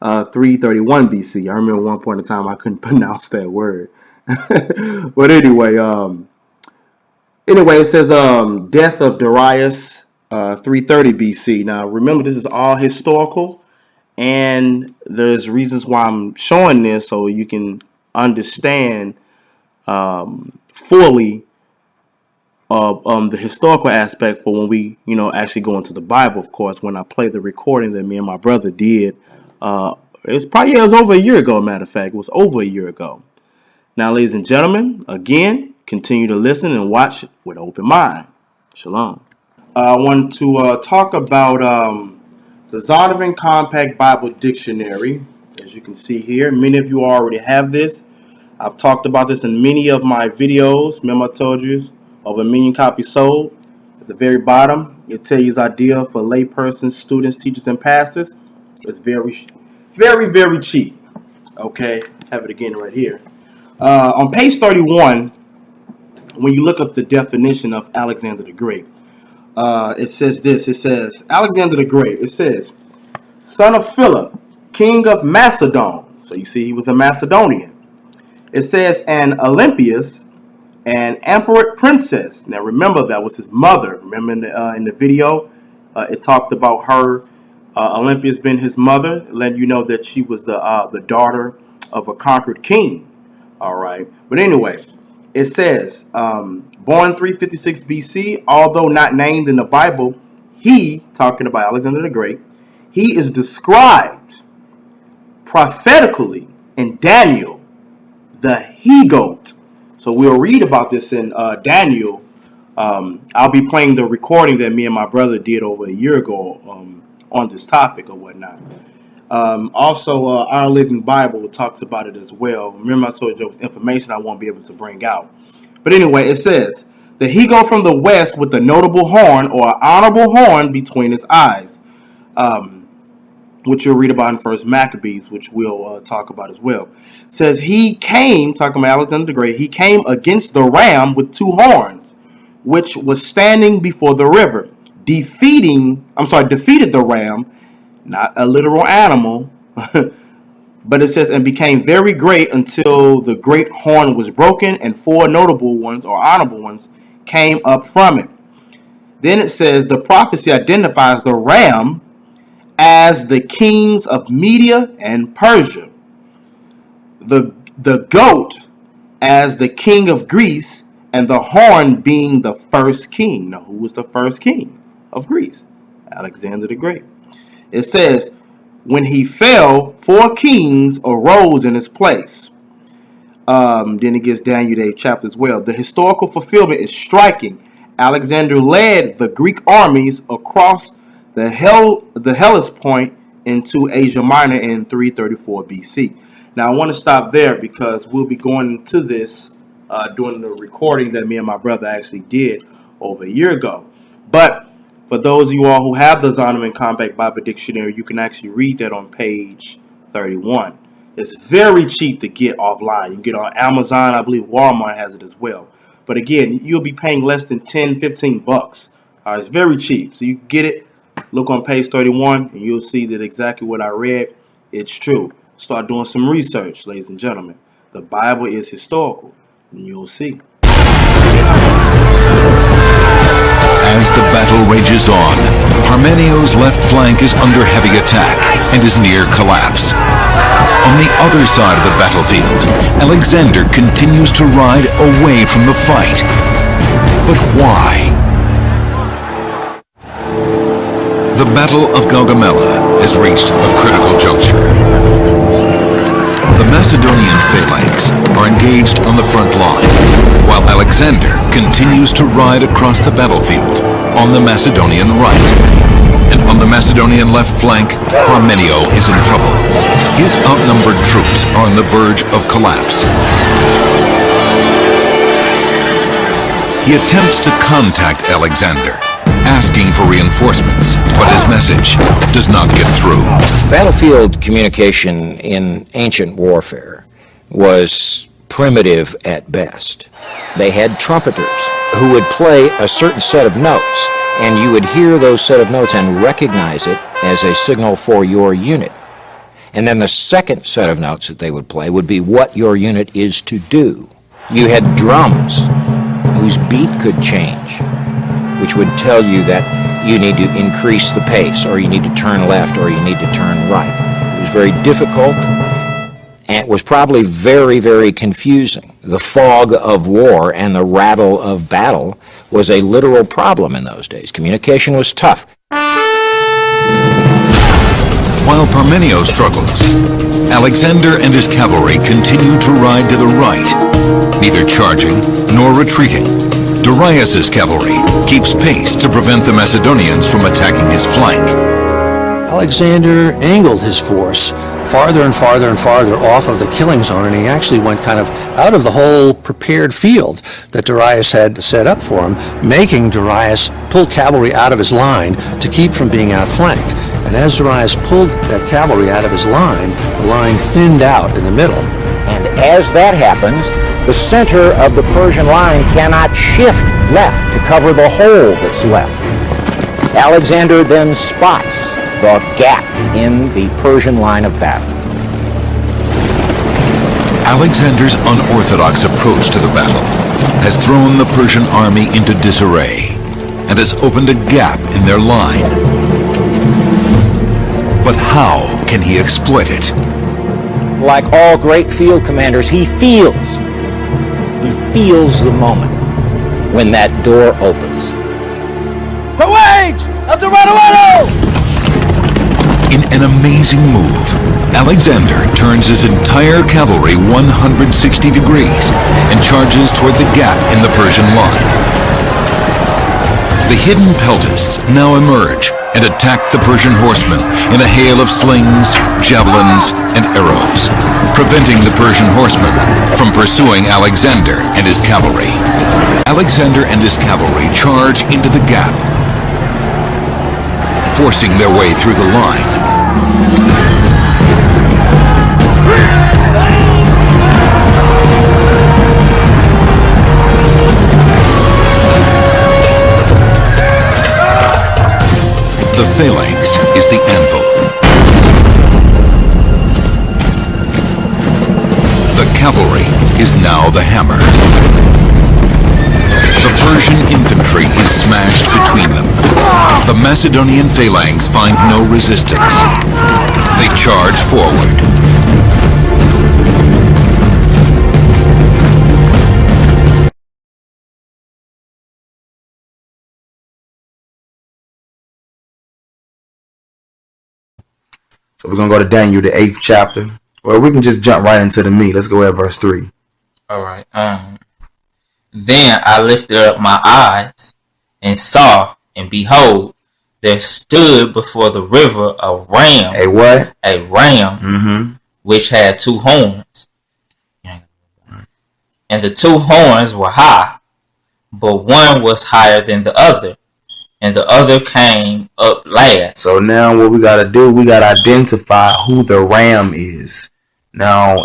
Speaker 1: 331 BC. I remember one point in time I couldn't pronounce that word. But anyway, it says death of Darius, 330 BC. Now remember, this is all historical, and there's reasons why I'm showing this, so you can understand fully the historical aspect for when we, actually go into the Bible. Of course, when I play the recording that me and my brother did, it was over a year ago. Matter of fact, it was over a year ago. Now, ladies and gentlemen, again, continue to listen and watch with an open mind. Shalom. I want to talk about the Zondervan Compact Bible Dictionary. As you can see here, many of you already have this. I've talked about this in many of my videos. Remember I told you over 1 million copies sold. At the very bottom, it tells you it's ideal for laypersons, students, teachers, and pastors. It's very, very, very cheap. Okay, have it again right here. On page 31, when you look up the definition of Alexander the Great, it says this. It says, Alexander the Great, it says, son of Philip, king of Macedon. So you see he was a Macedonian. It says, and Olympias, an emperor princess. Now remember, that was his mother. Remember in the video, it talked about her, Olympias being his mother, letting you know that she was the daughter of a conquered king. All right. But anyway, it says, born 356 BC, although not named in the Bible, he, talking about Alexander the Great, he is described prophetically in Daniel, the he-goat. So we'll read about this in Daniel. I'll be playing the recording that me and my brother did over a year ago on this topic or whatnot. Also, Our Living Bible talks about it as well. Remember, I told you there was information I won't be able to bring out. But anyway, it says, the he-goat from the west with a notable horn or honorable horn between his eyes, which you'll read about in First Maccabees, which we'll talk about as well. It says he came, talking about Alexander the Great, he came against the ram with 2 horns, which was standing before the river, defeated the ram, not a literal animal, but it says, and became very great until the great horn was broken and 4 notable ones or honorable ones came up from it. Then it says the prophecy identifies the ram as the kings of Media and Persia, the goat as the king of Greece, and the horn being the first king. Now, who was the first king of Greece? Alexander the Great. It says, when he fell, 4 kings arose in his place. Then it gives Daniel 8 chapter as well. The historical fulfillment is striking. Alexander led the Greek armies across the Hellespont into Asia Minor in 334 BC. Now I want to stop there because we'll be going into this during the recording that me and my brother actually did over a year ago. But for those of you all who have the Zondervan Compact Bible Dictionary, you can actually read that on page 31. It's very cheap to get offline. You can get it on Amazon. I believe Walmart has it as well. But again, you'll be paying less than 10, 15 bucks. It's very cheap. So you can get it. Look on page 31 and you'll see that exactly what I read, it's true. Start doing some research, ladies and gentlemen. The Bible is historical, and you'll see.
Speaker 2: As the battle rages on, Parmenio's left flank is under heavy attack and is near collapse. On the other side of the battlefield, Alexander continues to ride away from the fight. But why? The Battle of Gaugamela has reached a critical juncture. The Macedonian phalanx are engaged on the front line, while Alexander continues to ride across the battlefield on the Macedonian right. And on the Macedonian left flank, Parmenio is in trouble. His outnumbered troops are on the verge of collapse. He attempts to contact Alexander, asking for reinforcements, but his message does not get through.
Speaker 4: Battlefield communication in ancient warfare was primitive at best. They had trumpeters who would play a certain set of notes, and you would hear those set of notes and recognize it as a signal for your unit. And then the second set of notes that they would play would be what your unit is to do. You had drums whose beat could change, which would tell you that you need to increase the pace, or you need to turn left, or you need to turn right. It was very difficult, and it was probably very, very confusing. The fog of war and the rattle of battle was a literal problem in those days. Communication was tough.
Speaker 2: While Parmenio struggles, Alexander and his cavalry continue to ride to the right, neither charging nor retreating. Darius's cavalry keeps pace to prevent the Macedonians from attacking his flank.
Speaker 6: Alexander angled his force farther and farther and farther off of the killing zone, and he actually went kind of out of the whole prepared field that Darius had set up for him, making Darius pull cavalry out of his line to keep from being outflanked. And as Darius pulled that cavalry out of his line, the line thinned out in the middle.
Speaker 4: And as that happens, the center of the Persian line cannot shift left to cover the hole that's left. Alexander then spots the gap in the Persian line of battle.
Speaker 2: Alexander's unorthodox approach to the battle has thrown the Persian army into disarray and has opened a gap in their line. But how can he exploit it?
Speaker 4: Like all great field commanders, he feels the moment when that door opens.
Speaker 8: Await! El Dorado!
Speaker 2: In an amazing move, Alexander turns his entire cavalry 160 degrees and charges toward the gap in the Persian line. The hidden peltasts now emerge and attack the Persian horsemen in a hail of slings, javelins, and arrows, preventing the Persian horsemen from pursuing Alexander and his cavalry. Alexander and his cavalry charge into the gap, forcing their way through the line. The phalanx is the anvil. The cavalry is now the hammer. The Persian infantry is smashed between them. The Macedonian phalanx find no resistance. They charge forward.
Speaker 14: So we're going to go to Daniel, the 8th chapter. Or we can just jump right into the meat. Let's go at verse 3.
Speaker 15: All right. Then I lifted up my eyes and saw, and behold, there stood before the river a ram.
Speaker 14: A what?
Speaker 15: A ram, which had 2 horns. And the 2 horns were high, but one was higher than the other, and the other came up last.
Speaker 14: So now what we got to do, we got to identify who the ram is. Now,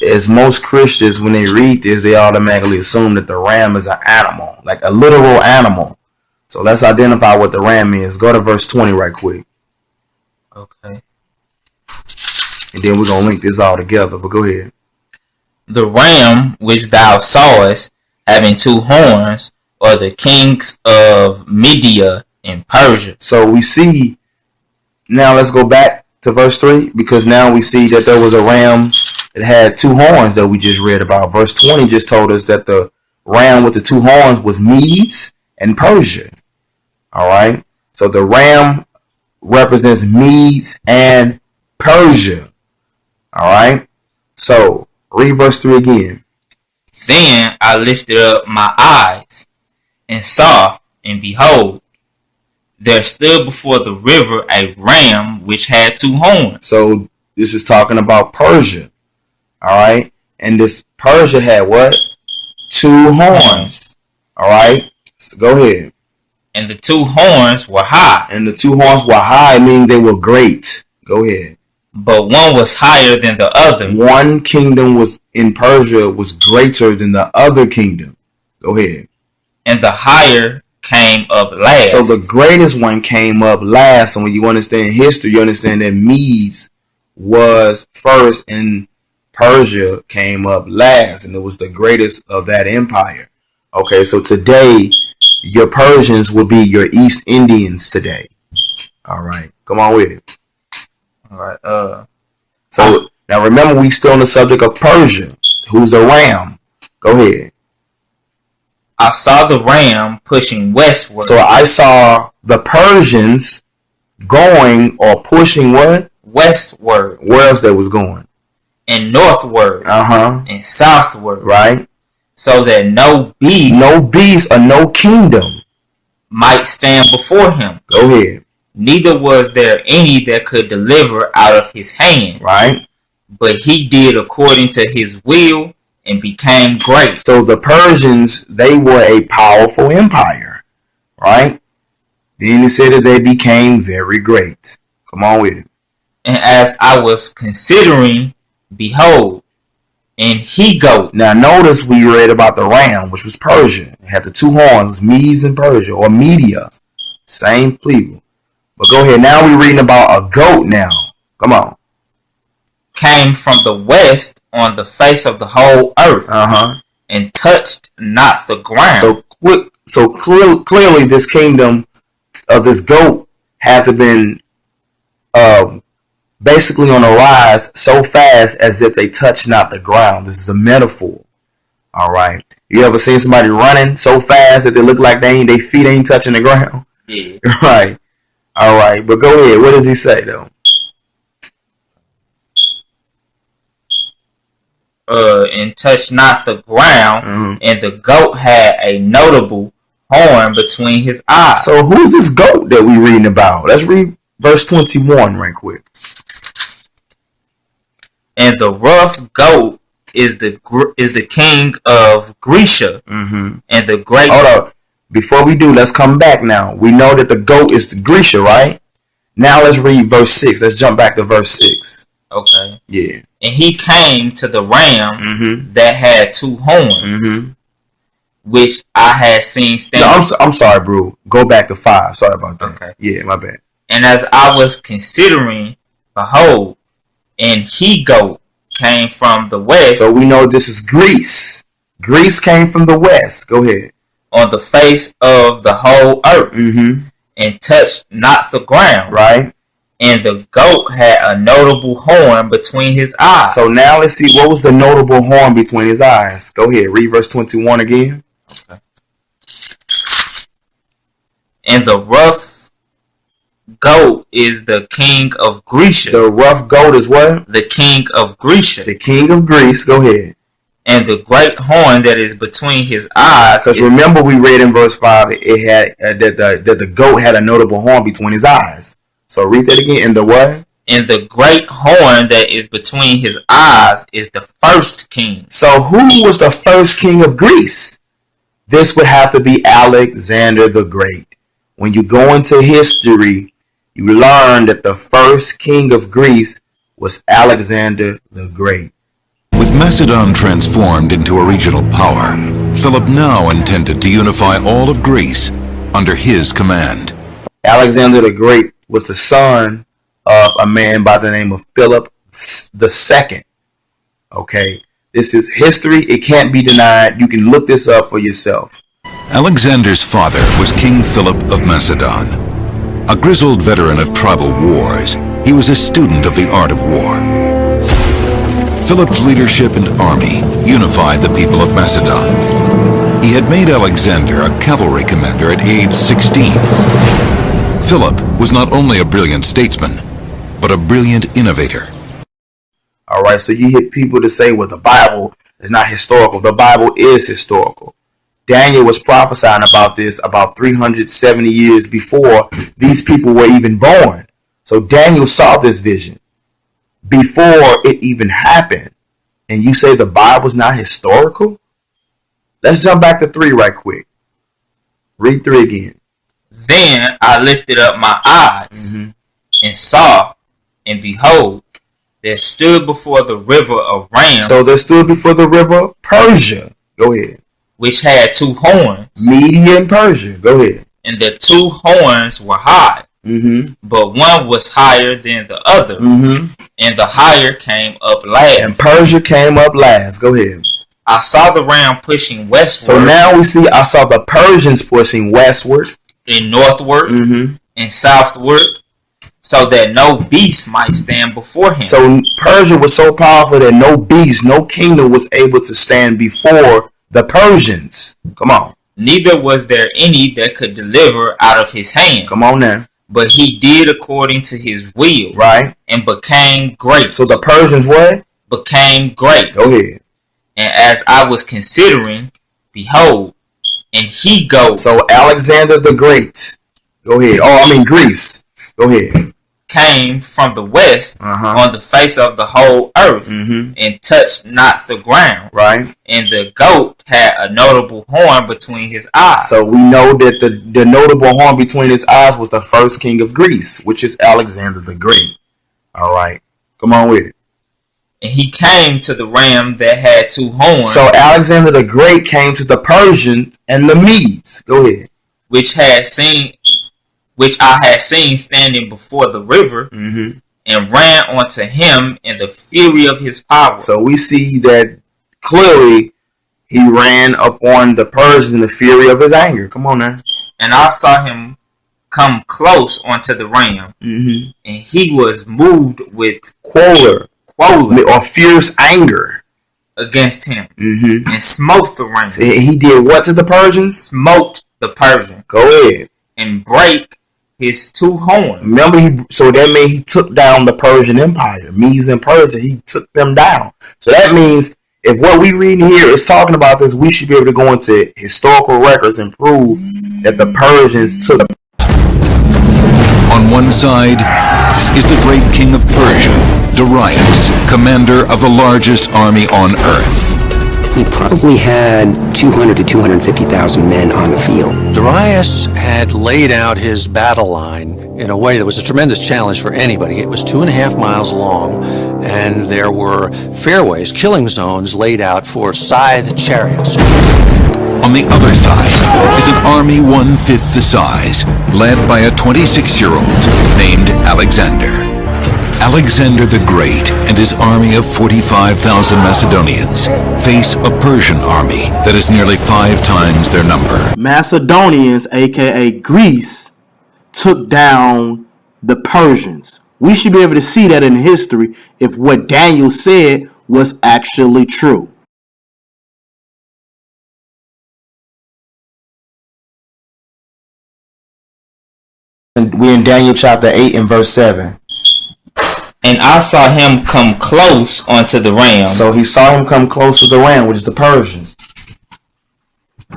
Speaker 14: as most Christians, when they read this, they automatically assume that the ram is an animal, like a literal animal. So let's identify what the ram is. Go to verse 20 right quick.
Speaker 15: Okay.
Speaker 14: And then we're going to link this all together, but go ahead.
Speaker 15: The ram which thou sawest, having 2 horns, are the kings of Media and Persia.
Speaker 14: So we see, now let's go back to verse 3, because now we see that there was a ram that had 2 horns that we just read about. Verse 20 just told us that the ram with the 2 horns was Medes and Persia. All right. So the ram represents Medes and Persia. All right. So read verse 3 again.
Speaker 15: Then I lifted up my eyes and saw, and behold, there stood before the river a ram which had 2 horns.
Speaker 14: So this is talking about Persia. All right. And this Persia had what? 2 horns. All right. So go ahead.
Speaker 15: And the 2 horns were high.
Speaker 14: And the 2 horns were high, meaning they were great. Go ahead.
Speaker 15: But one was higher than the other.
Speaker 14: One kingdom was in Persia was greater than the other kingdom. Go ahead.
Speaker 15: And the higher came up last.
Speaker 14: So the greatest one came up last. And when you understand history, you understand that Medes was first and Persia came up last. And it was the greatest of that empire. Okay, so today, your Persians will be your East Indians today. All right, come on with it.
Speaker 15: All right.
Speaker 14: So Now remember, we still on the subject of Persia. Who's the ram? Go ahead.
Speaker 15: I saw the ram pushing westward.
Speaker 14: So I saw the Persians going or pushing what?
Speaker 15: Westward.
Speaker 14: Where else they was going?
Speaker 15: And northward. And southward.
Speaker 14: Right.
Speaker 15: So that no beast
Speaker 14: or no kingdom
Speaker 15: might stand before him.
Speaker 14: Go ahead.
Speaker 15: Neither was there any that could deliver out of his hand.
Speaker 14: Right.
Speaker 15: But he did according to his will and became great.
Speaker 14: So the Persians, they were a powerful empire. Right. Then he said that they became very great. Come on with it.
Speaker 15: And as I was considering, behold, and he goat.
Speaker 14: Now notice we read about the ram, which was Persia. It had the two horns, Medes and Persia, or Media. Same people. But go ahead. Now we're reading about a goat now. Come on.
Speaker 15: Came from the west on the face of the whole earth. And touched not the ground.
Speaker 14: So clearly this kingdom of this goat had to been basically on a rise so fast as if they touch not the ground. This is a metaphor. All right. You ever seen somebody running so fast that they look like their feet ain't touching the ground?
Speaker 15: Yeah.
Speaker 14: Right. All right. But go ahead. What does he say though?
Speaker 15: And touched not the ground, and the goat had a notable horn between his eyes.
Speaker 14: So who's this goat that we reading about? Let's read verse 21 right quick.
Speaker 15: And the rough goat is the king of Grecia, and the great.
Speaker 14: Hold up. Before we do, let's come back now. We know that the goat is the Grecia, right? Now let's read verse 6. Let's jump back to verse 6.
Speaker 15: Okay.
Speaker 14: Yeah.
Speaker 15: And he came to the ram that had two horns, which I had seen standing.
Speaker 14: No, I'm sorry, bro. Go back to 5. Sorry about that.
Speaker 15: Okay.
Speaker 14: Yeah, my bad.
Speaker 15: And as I was considering, behold, and he goat came from the west.
Speaker 14: So we know this is Greece. Greece came from the west. Go ahead.
Speaker 15: On the face of the whole earth, and touched not the ground.
Speaker 14: Right.
Speaker 15: And the goat had a notable horn between his eyes.
Speaker 14: So now let's see, what was the notable horn between his eyes? Go ahead, read verse 21 again.
Speaker 15: Okay. And the rough goat is the king of Grecia.
Speaker 14: The rough goat is what?
Speaker 15: The king of Grecia.
Speaker 14: The king of Greece. Go ahead.
Speaker 15: And the great horn that is between his eyes.
Speaker 14: Because remember, we read in verse 5, it had that the goat had a notable horn between his eyes. So read that again. And the what?
Speaker 15: And the great horn that is between his eyes is the first king.
Speaker 14: So who was the first king of Greece? This would have to be Alexander the Great. When you go into history, you learn that the first king of Greece was Alexander the Great.
Speaker 2: With Macedon transformed into a regional power, Philip now intended to unify all of Greece under his command.
Speaker 14: Alexander the Great was the son of a man by the name of Philip II. Okay, this is history. It can't be denied. You can look this up for yourself.
Speaker 2: Alexander's father was King Philip of Macedon. A grizzled veteran of tribal wars, he was a student of the art of war. Philip's leadership and army unified the people of Macedon. He had made Alexander a cavalry commander at age 16. Philip was not only a brilliant statesman, but a brilliant innovator.
Speaker 14: All right, so you hear people to say, well, the Bible is not historical. The Bible is historical. Daniel was prophesying about this about 370 years before these people were even born. So Daniel saw this vision before it even happened. And you say the Bible's not historical? Let's jump back to 3 right quick. Read 3 again.
Speaker 15: Then I lifted up my eyes and saw, and behold, there stood before the river a ram.
Speaker 14: So there stood before the river Persia. Go ahead.
Speaker 15: Which had 2 horns.
Speaker 14: Media and Persia. Go ahead.
Speaker 15: And the 2 horns were high. But one was higher than the other. And the higher came up last.
Speaker 14: And Persia came up last. Go ahead.
Speaker 15: I saw the ram pushing westward.
Speaker 14: So now we see I saw the Persians pushing westward.
Speaker 15: And northward. And southward. so that no beast might stand before him.
Speaker 14: So Persia was so powerful that no beast, no kingdom was able to stand before the Persians. Come on.
Speaker 15: Neither was there any that could deliver out of his hand.
Speaker 14: Come on now.
Speaker 15: But he did according to his will.
Speaker 14: Right.
Speaker 15: And became great.
Speaker 14: So the Persians what?
Speaker 15: Became great.
Speaker 14: Go ahead.
Speaker 15: And as I was considering, behold, and he goes.
Speaker 14: So Alexander the Great. Go ahead. Oh, I mean Greece. Go ahead.
Speaker 15: Came from the west on the face of the whole earth and touched not the ground.
Speaker 14: Right.
Speaker 15: And the goat had a notable horn between his eyes.
Speaker 14: So we know that the notable horn between his eyes was the first king of Greece, which is Alexander the Great. All right. Come on with it.
Speaker 15: And he came to the ram that had two horns.
Speaker 14: So Alexander the Great came to the Persians and the Medes. Go ahead.
Speaker 15: Which I had seen standing before the river, and ran onto him in the fury of his power.
Speaker 14: So we see that clearly he ran upon the Persians in the fury of his anger. Come on now.
Speaker 15: And I saw him come close onto the ram, and he was moved with
Speaker 14: choler or fierce anger
Speaker 15: against him, and smote the ram.
Speaker 14: He did what to the Persians?
Speaker 15: Smote the Persians.
Speaker 14: Go ahead.
Speaker 15: And break his two horns.
Speaker 14: Remember, so that means he took down the Persian Empire. Medes and Persia, he took them down. So that means if what we read here is talking about this, we should be able to go into historical records and prove that the Persians took.
Speaker 2: On one side is the great king of Persia, Darius, commander of the largest army on earth.
Speaker 3: He probably had 200 to 250,000 men on the field.
Speaker 6: Darius had laid out his battle line in a way that was a tremendous challenge for anybody. It was 2.5 miles long, and there were fairways, killing zones laid out for scythe chariots.
Speaker 2: On the other side is an army 1/5 the size, led by a 26-year-old named Alexander. Alexander the Great and his army of 45,000 Macedonians face a Persian army that is nearly 5 times their number.
Speaker 1: Macedonians, aka Greece, took down the Persians. We should be able to see that in history if what Daniel said was actually true.
Speaker 14: We're in Daniel chapter 8 and verse 7.
Speaker 15: And I saw him come close onto the ram.
Speaker 14: So he saw him come close to the ram, which is the Persians.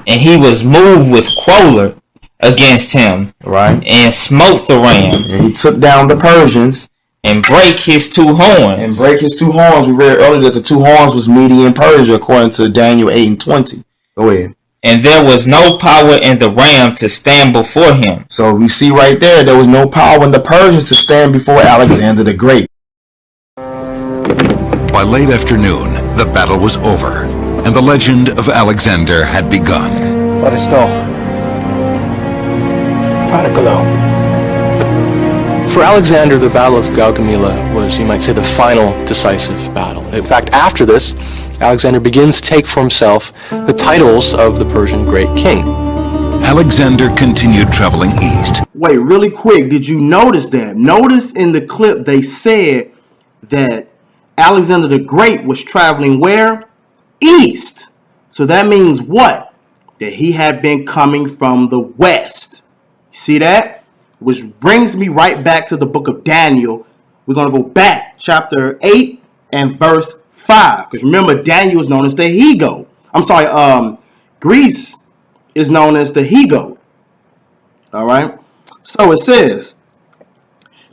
Speaker 15: And he was moved with choler against him.
Speaker 14: Right.
Speaker 15: And smote the ram.
Speaker 14: And he took down the Persians.
Speaker 15: And break his two horns.
Speaker 14: We read earlier that the two horns was Media and Persia, according to Daniel 8 and 20. Go ahead.
Speaker 15: And there was no power in the ram to stand before him.
Speaker 14: So we see right there was no power in the Persians to stand before Alexander the Great.
Speaker 2: By late afternoon, the battle was over, and the legend of Alexander had begun.
Speaker 7: For Alexander, the Battle of Gaugamela was, you might say, the final decisive battle. In fact, after this, Alexander begins to take for himself the titles of the Persian great king.
Speaker 2: Alexander continued traveling east.
Speaker 1: Wait, really quick, did you notice that? Notice in the clip they said that Alexander the Great was traveling where? East. So that means what? That he had been coming from the west. See that? Which brings me right back to the book of Daniel. We're going to go back, chapter 8 and verse 5. Because remember, Daniel is known as the he-goat. Greece is known as the he-goat. All right. So it says,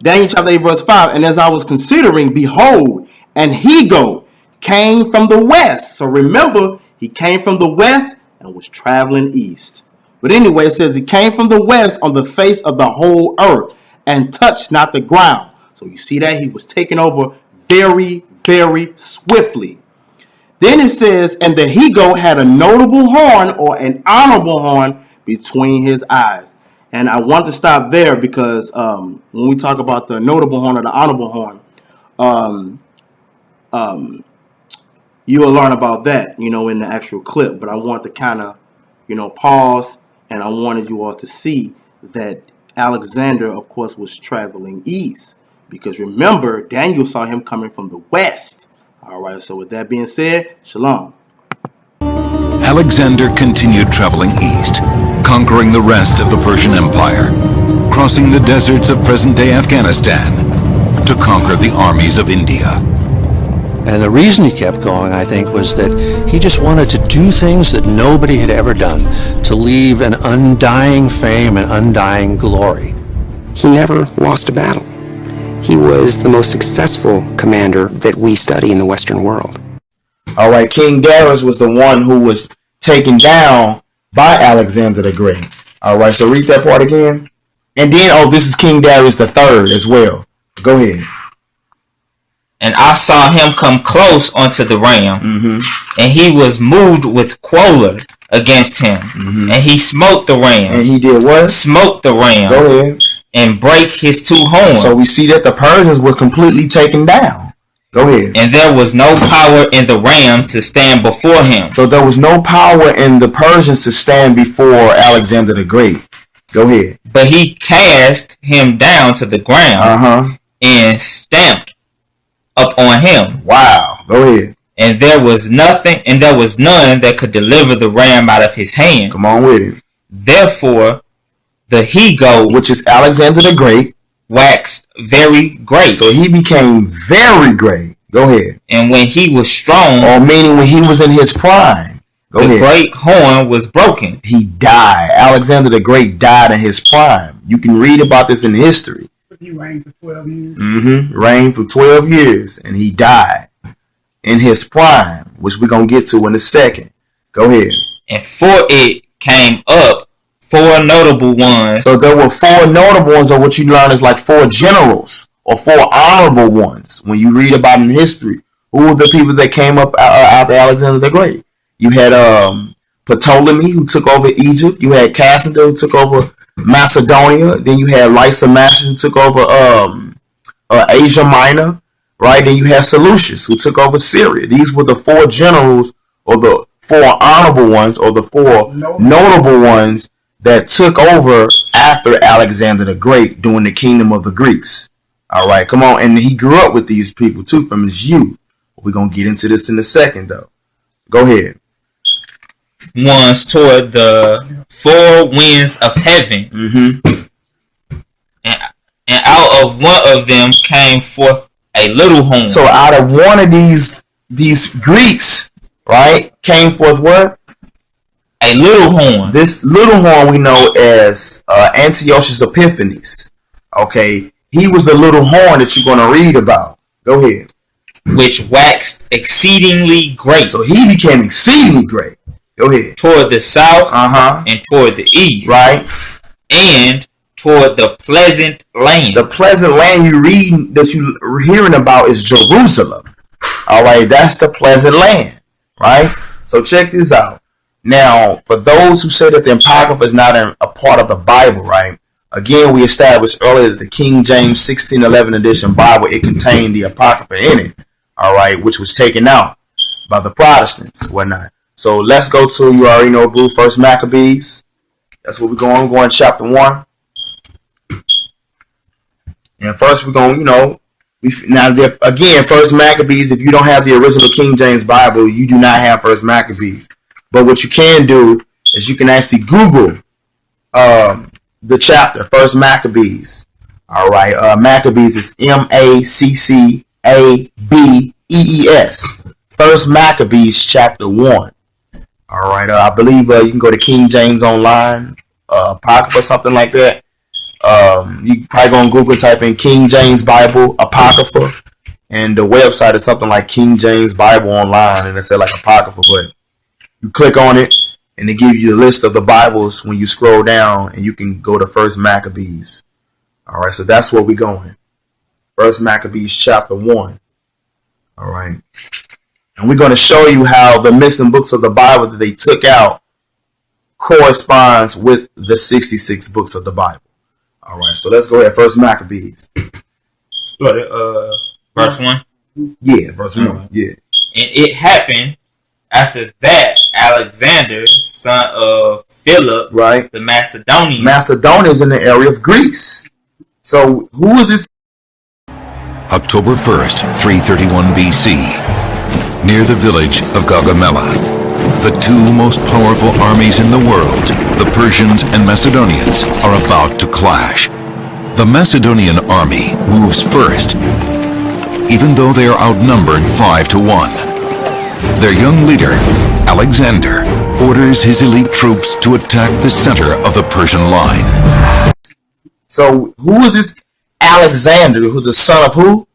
Speaker 1: Daniel chapter 8 verse 5, and as I was considering, behold, an he-goat came from the west. So remember, he came from the west and was traveling east. But anyway, it says he came from the west on the face of the whole earth and touched not the ground. So you see that he was taken over very, very swiftly. Then it says, and the he-goat had a notable horn or an honorable horn between his eyes. And I want to stop there because when we talk about the notable horn or the honorable horn, you will learn about that, in the actual clip. But I want to kind of, pause, and I wanted you all to see that
Speaker 16: Alexander, of course, was traveling east. Because remember, Daniel saw him coming from the west. All right, so with that being said, shalom.
Speaker 2: Alexander continued traveling east, conquering the rest of the Persian Empire, crossing the deserts of present-day Afghanistan to conquer the armies of India.
Speaker 6: And the reason he kept going, I think, was that he just wanted to do things that nobody had ever done, to leave an undying fame and undying glory.
Speaker 3: He never lost a battle. He was the most successful commander that we study in the Western world.
Speaker 14: All right, King Darius was the one who was taken down by Alexander the Great. All right, so read that part again. And then, this is King Darius the Third as well. Go ahead.
Speaker 15: And I saw him come close unto the ram, and he was moved with choler against him, and he smote the ram.
Speaker 14: And he did what?
Speaker 15: Smote the ram.
Speaker 14: Go ahead.
Speaker 15: And break his two horns.
Speaker 14: So we see that the Persians were completely taken down. Go ahead.
Speaker 15: And there was no power in the ram to stand before him.
Speaker 14: So there was no power in the Persians to stand before Alexander the Great. Go ahead.
Speaker 15: But he cast him down to the ground and stamped up on him.
Speaker 14: Wow. Go ahead.
Speaker 15: And there was none that could deliver the ram out of his hand.
Speaker 14: Come on with it.
Speaker 15: Therefore, the he-goat,
Speaker 14: which is Alexander the Great,
Speaker 15: waxed very great.
Speaker 14: So he became very great. Go ahead.
Speaker 15: And when he was strong,
Speaker 14: or meaning when he was in his prime,
Speaker 15: the great horn was broken.
Speaker 14: He died. Alexander the Great died in his prime. You can read about this in history.
Speaker 17: He reigned for 12 years.
Speaker 14: Reigned for 12 years, and he died in his prime, which we're going to get to in a second. Go ahead.
Speaker 15: And for it came up 4 notable ones.
Speaker 14: So there were 4 notable ones, or what you learn is like 4 generals or 4 honorable ones. When you read about in history, who were the people that came up after Alexander the Great? You had Ptolemy, who took over Egypt. You had Cassander, who took over Macedonia. Then you had Lysimachus, who took over Asia Minor. Right? Then you had Seleucus, who took over Syria. These were the 4 generals, or the 4 honorable ones, or the 4 notable ones that took over after Alexander the Great during the kingdom of the Greeks. All right, come on. And he grew up with these people too from his youth. We're going to get into this in a second, though. Go ahead.
Speaker 15: Ones toward the 4 winds of heaven. And out of one of them came forth a little horn.
Speaker 14: So out of one of these Greeks, right, came forth what?
Speaker 15: A little horn.
Speaker 14: This little horn we know as Antiochus Epiphanes. Okay, he was the little horn that you're going to read about. Go ahead.
Speaker 15: Which waxed exceedingly great.
Speaker 14: So he became exceedingly great. Go ahead.
Speaker 15: Toward the south and toward the east.
Speaker 14: Right.
Speaker 15: And toward the pleasant land.
Speaker 14: The pleasant land you read that you're hearing about is Jerusalem. All right, that's the pleasant land. Right. So check this out. Now, for those who say that the Apocrypha is not a part of the Bible, right? Again, we established earlier that the King James 1611 edition Bible, it contained the Apocrypha in it, all right, which was taken out by the Protestants, whatnot. So let's go to, you already know, Blue, First Maccabees. That's where we're going. We're going to chapter 1. And first we're going, again, First Maccabees, if you don't have the original King James Bible, you do not have First Maccabees. But what you can do is you can actually Google the chapter, First Maccabees. All right. Maccabees is Maccabees. First Maccabees chapter 1. All right. I believe you can go to King James Online, Apocrypha, something like that. You probably go on Google, type in King James Bible Apocrypha, and the website is something like King James Bible Online, and it said like Apocrypha, but you click on it, and they give you the list of the Bibles when you scroll down, and you can go to First Maccabees. All right, so that's where we're going. First Maccabees chapter 1. All right. And we're going to show you how the missing books of the Bible that they took out corresponds with the 66 books of the Bible. All right, so let's go ahead. First Maccabees.
Speaker 15: Verse 1?
Speaker 14: Yeah, verse 1. Yeah.
Speaker 15: And it happened After that, Alexander, son of Philip,
Speaker 14: right,
Speaker 15: the Macedonian.
Speaker 14: Macedonia is in the area of Greece. So who is this?
Speaker 2: October 1st, 331 BC. Near the village of Gaugamela, the two most powerful armies in the world, the Persians and Macedonians, are about to clash. The Macedonian army moves first, even though they are outnumbered 5-1. Their young leader, Alexander, orders his elite troops to attack the center of the Persian line.
Speaker 14: So who is this Alexander, who's the son of who?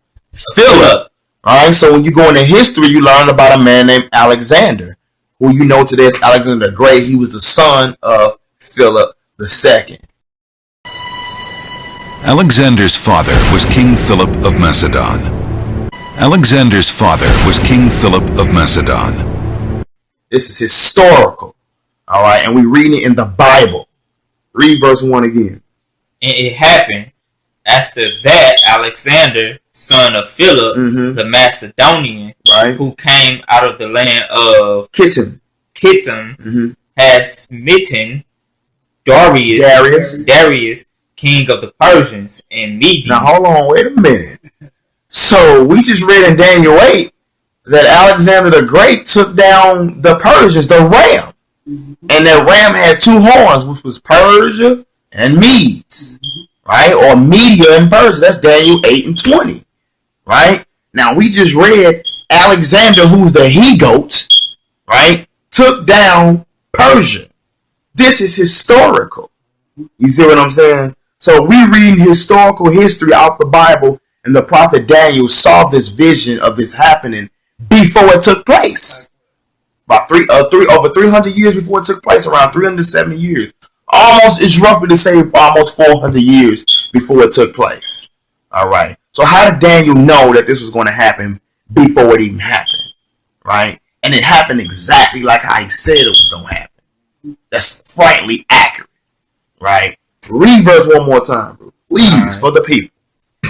Speaker 14: Philip. Alright, so when you go into history, you learn about a man named Alexander, who you know today as Alexander the Great. He was the son of Philip II.
Speaker 2: Alexander's father was King Philip of Macedon. Alexander's father was King Philip of Macedon.
Speaker 14: This is historical. Alright, and we read it in the Bible. Read verse 1 again.
Speaker 15: And it happened after that, Alexander, son of Philip, the Macedonian,
Speaker 14: right,
Speaker 15: who came out of the land of
Speaker 14: Kittim,
Speaker 15: had smitten Darius, king of the Persians and Medes.
Speaker 14: Now hold on, wait a minute. So we just read in Daniel 8 that Alexander the Great took down the Persians, the ram. And that ram had two horns, which was Persia and Medes. Right? Or Media and Persia. That's Daniel 8 and 20. Right? Now we just read Alexander, who's the he-goat, right, took down Persia. This is historical. You see what I'm saying? So we read historical history out the Bible, and the prophet Daniel saw this vision of this happening before it took place. About over 300 years before it took place, around 370 years. It's roughly to say almost 400 years before it took place. All right. So how did Daniel know that this was going to happen before it even happened? Right? And it happened exactly like how he said it was going to happen. That's frankly accurate. Right? Read verse one more time, bro. Please, for the people.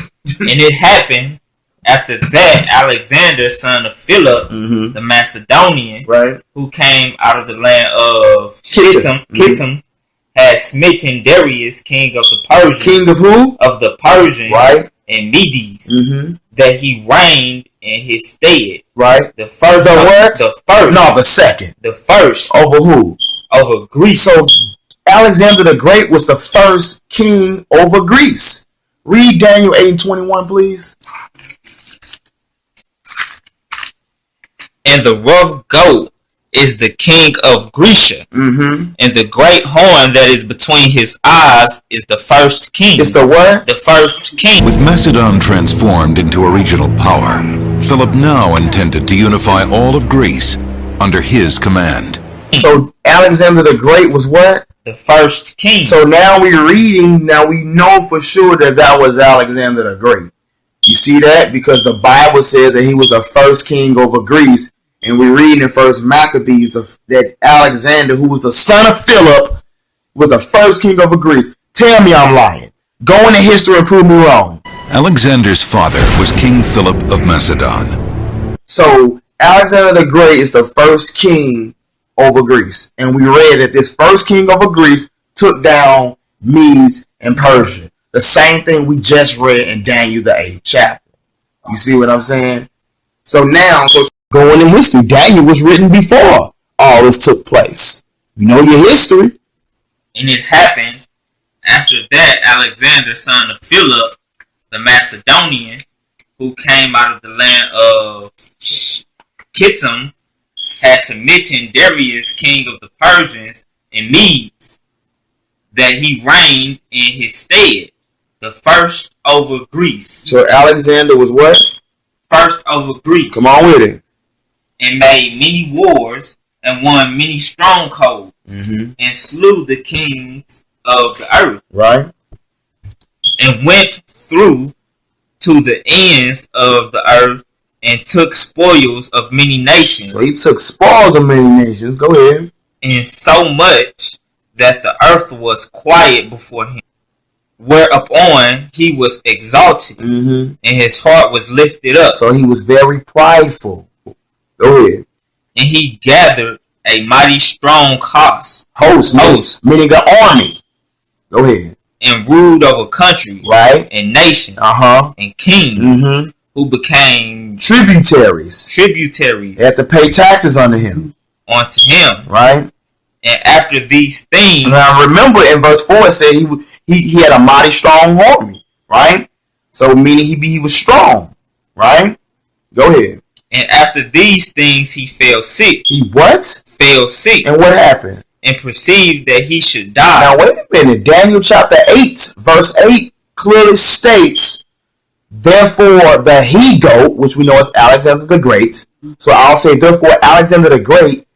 Speaker 15: And it happened after that, Alexander, son of Philip, the Macedonian,
Speaker 14: right,
Speaker 15: who came out of the land of Kittim, had smitten Darius, king of the Persians.
Speaker 14: King of who?
Speaker 15: Of the Persians,
Speaker 14: right,
Speaker 15: and Medes, that he reigned in his stead.
Speaker 14: Right.
Speaker 15: The first.
Speaker 14: The what?
Speaker 15: The first.
Speaker 14: No, the second.
Speaker 15: The first.
Speaker 14: Over who?
Speaker 15: Over Greece.
Speaker 14: So Alexander the Great was the first king over Greece. Read Daniel 8 and 21, please.
Speaker 15: And the rough goat is the king of Grecia, and the great horn that is between his eyes is the first king.
Speaker 14: It's the what?
Speaker 15: The first king.
Speaker 2: With Macedon transformed into a regional power, Philip now intended to unify all of Greece under his command.
Speaker 14: So Alexander the Great was what?
Speaker 15: The first king.
Speaker 14: So now we're reading, now we know for sure that was Alexander the Great. You see that? Because the Bible says that he was the first king over Greece. And we read in First Maccabees that Alexander, who was the son of Philip, was the first king over Greece. Tell me I'm lying. Go into history and prove me wrong.
Speaker 2: Alexander's father was King Philip of Macedon.
Speaker 14: So Alexander the Great is the first king over Greece. And we read that this first king over Greece took down Medes and Persia. The same thing we just read in Daniel the 8th chapter. You see what I'm saying? So now, go into history. Daniel was written before all this took place. You know your history.
Speaker 15: And it happened after that, Alexander, son of Philip, the Macedonian, who came out of the land of Kittim, had smitten Darius, king of the Persians and Medes, that he reigned in his stead, the first over Greece.
Speaker 14: So Alexander was what?
Speaker 15: First over Greece.
Speaker 14: Come on with it.
Speaker 15: And made many wars and won many strongholds and slew the kings of the earth.
Speaker 14: Right.
Speaker 15: And went through to the ends of the earth and took spoils of many nations.
Speaker 14: So he took spoils of many nations. Go ahead.
Speaker 15: And so much that the earth was quiet before him. Whereupon he was exalted and his heart was lifted up.
Speaker 14: So he was very prideful. Go ahead.
Speaker 15: And he gathered a mighty strong host,
Speaker 14: meaning an army. Go ahead.
Speaker 15: And ruled over countries,
Speaker 14: right,
Speaker 15: and nations, and kings, who became
Speaker 14: tributaries.
Speaker 15: Tributaries.
Speaker 14: They had to pay taxes unto him. Right.
Speaker 15: And after these things,
Speaker 14: now remember in verse 4 it said he had a mighty strong army, right? So meaning he was strong, right? Go ahead.
Speaker 15: And after these things he fell sick.
Speaker 14: He what?
Speaker 15: Fell sick.
Speaker 14: And what happened?
Speaker 15: And perceived that he should die.
Speaker 14: Now wait a minute. Daniel chapter 8 verse 8 clearly states, therefore the he-goat, which we know is Alexander the Great. So I'll say therefore Alexander the Great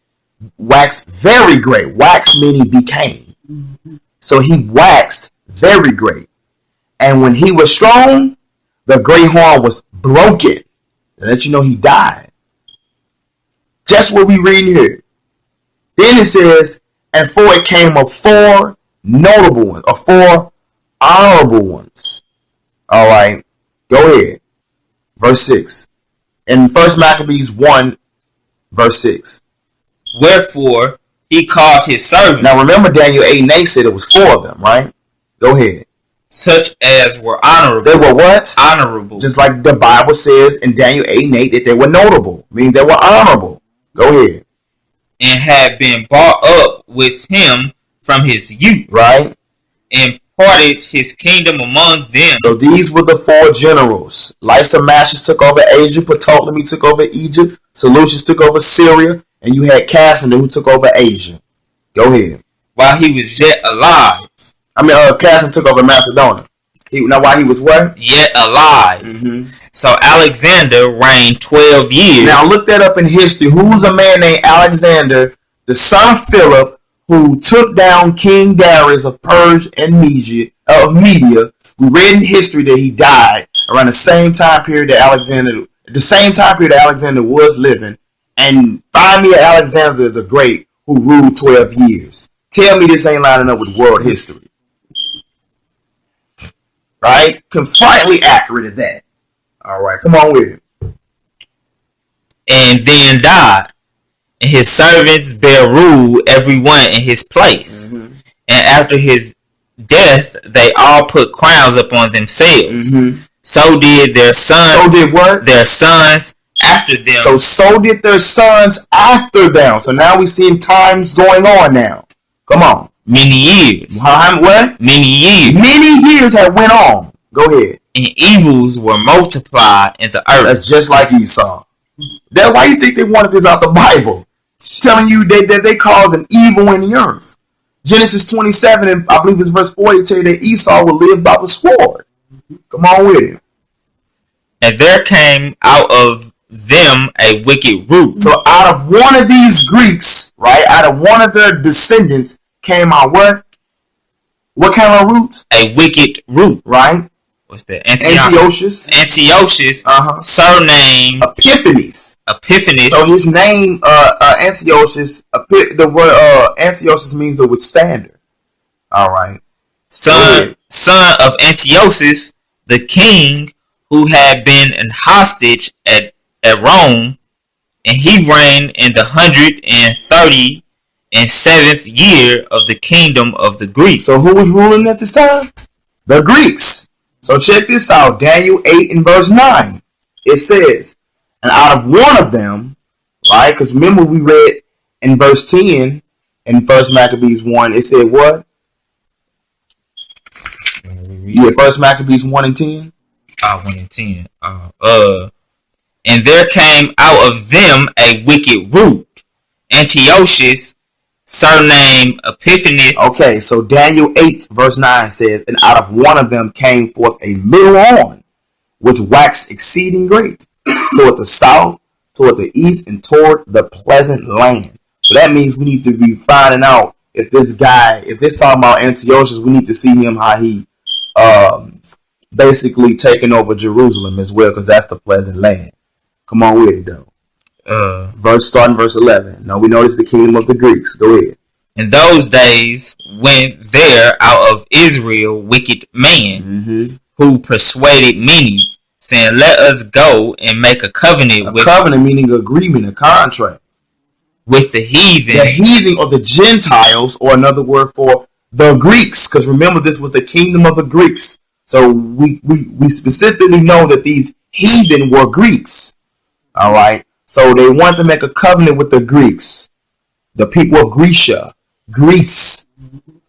Speaker 14: waxed very great. Wax meaning became. So he waxed very great. And when he was strong, the great horn was broken. To let you know he died. Just what we read here. Then it says, and for it came of 4 notable ones, or 4 honorable ones. All right, go ahead. Verse 6. In 1 Maccabees 1, verse 6.
Speaker 15: Wherefore he called his servants.
Speaker 14: Now remember Daniel 8 and 8 said it was 4 of them, right? Go ahead.
Speaker 15: Such as were honorable.
Speaker 14: They were what?
Speaker 15: Honorable.
Speaker 14: Just like the Bible says in Daniel 8 and 8 that they were notable. Meaning they were honorable. Go ahead.
Speaker 15: And had been brought up with him from his youth.
Speaker 14: Right.
Speaker 15: And parted his kingdom among them.
Speaker 14: So these were the 4 generals. Lysimachus took over Asia. Ptolemy took over Egypt. Seleucus took over Syria. And you had Cassander who took over Asia. Go ahead.
Speaker 15: While he was yet alive.
Speaker 14: Cassander took over Macedonia. While he was what?
Speaker 15: Yet alive. So Alexander reigned 12 years.
Speaker 14: Now look that up in history. Who's a man named Alexander, the son of Philip, who took down King Darius of Persia and Media? We read in history that he died around the same time period that Alexander was living. And find me Alexander the Great who ruled 12 years. Tell me this ain't lining up with world history. Right? Completely accurate at that. All right, come on with it.
Speaker 15: And then died. And his servants bare rule every one in his place. And after his death, they all put crowns upon themselves. So did their sons.
Speaker 14: So did what?
Speaker 15: Their sons after them.
Speaker 14: So did their sons after them. So now we seeing times going on now. Come on.
Speaker 15: Many years.
Speaker 14: What?
Speaker 15: Many years.
Speaker 14: Many years have went on. Go ahead.
Speaker 15: And evils were multiplied in the earth.
Speaker 14: That's just like Esau. That's why you think they wanted this out the Bible. Telling you that they caused an evil in the earth. Genesis 27, and I believe it's verse 40, tell you that Esau will live by the sword. Come on with it.
Speaker 15: And there came out of them a wicked root.
Speaker 14: So out of one of these Greeks, right, out of one of their descendants came out what? What kind of root?
Speaker 15: A wicked root.
Speaker 14: Right?
Speaker 15: What's that?
Speaker 14: Antiochus.
Speaker 15: Surname
Speaker 14: Epiphanes.
Speaker 15: So
Speaker 14: his name Antiochus. The word Antiochus means the withstander. All right.
Speaker 15: Son of Antiochus, the king who had been an hostage at Rome, and he reigned in the 137th year of the kingdom of the Greeks.
Speaker 14: So who was ruling at this time? The Greeks. So check this out. Daniel 8 and verse 9. It says, and out of one of them, right? Because remember we read in verse 10 in 1 Maccabees 1, it said what? Yeah, 1 Maccabees 1 and 10.
Speaker 15: 1 and 10. And there came out of them a wicked root, Antiochus, surname Epiphanes.
Speaker 14: Okay, so Daniel 8 verse 9 says, and out of one of them came forth a little horn, which waxed exceeding great, toward the south, toward the east, and toward the pleasant land. So that means we need to be finding out if this talking about Antiochus, we need to see him how he basically taking over Jerusalem as well, because that's the pleasant land. Come on with it though. Starting verse 11. Now we notice the kingdom of the Greeks. Go ahead.
Speaker 15: In those days went there out of Israel wicked man, who persuaded many, saying, let us go and make a covenant with
Speaker 14: covenant meaning agreement, a contract.
Speaker 15: with the heathen.
Speaker 14: The heathen or the Gentiles, or another word for the Greeks, because remember, this was the kingdom of the Greeks. So we specifically know that these heathen were Greeks. All right. So they wanted to make a covenant with the Greeks, the people of Grecia, Greece.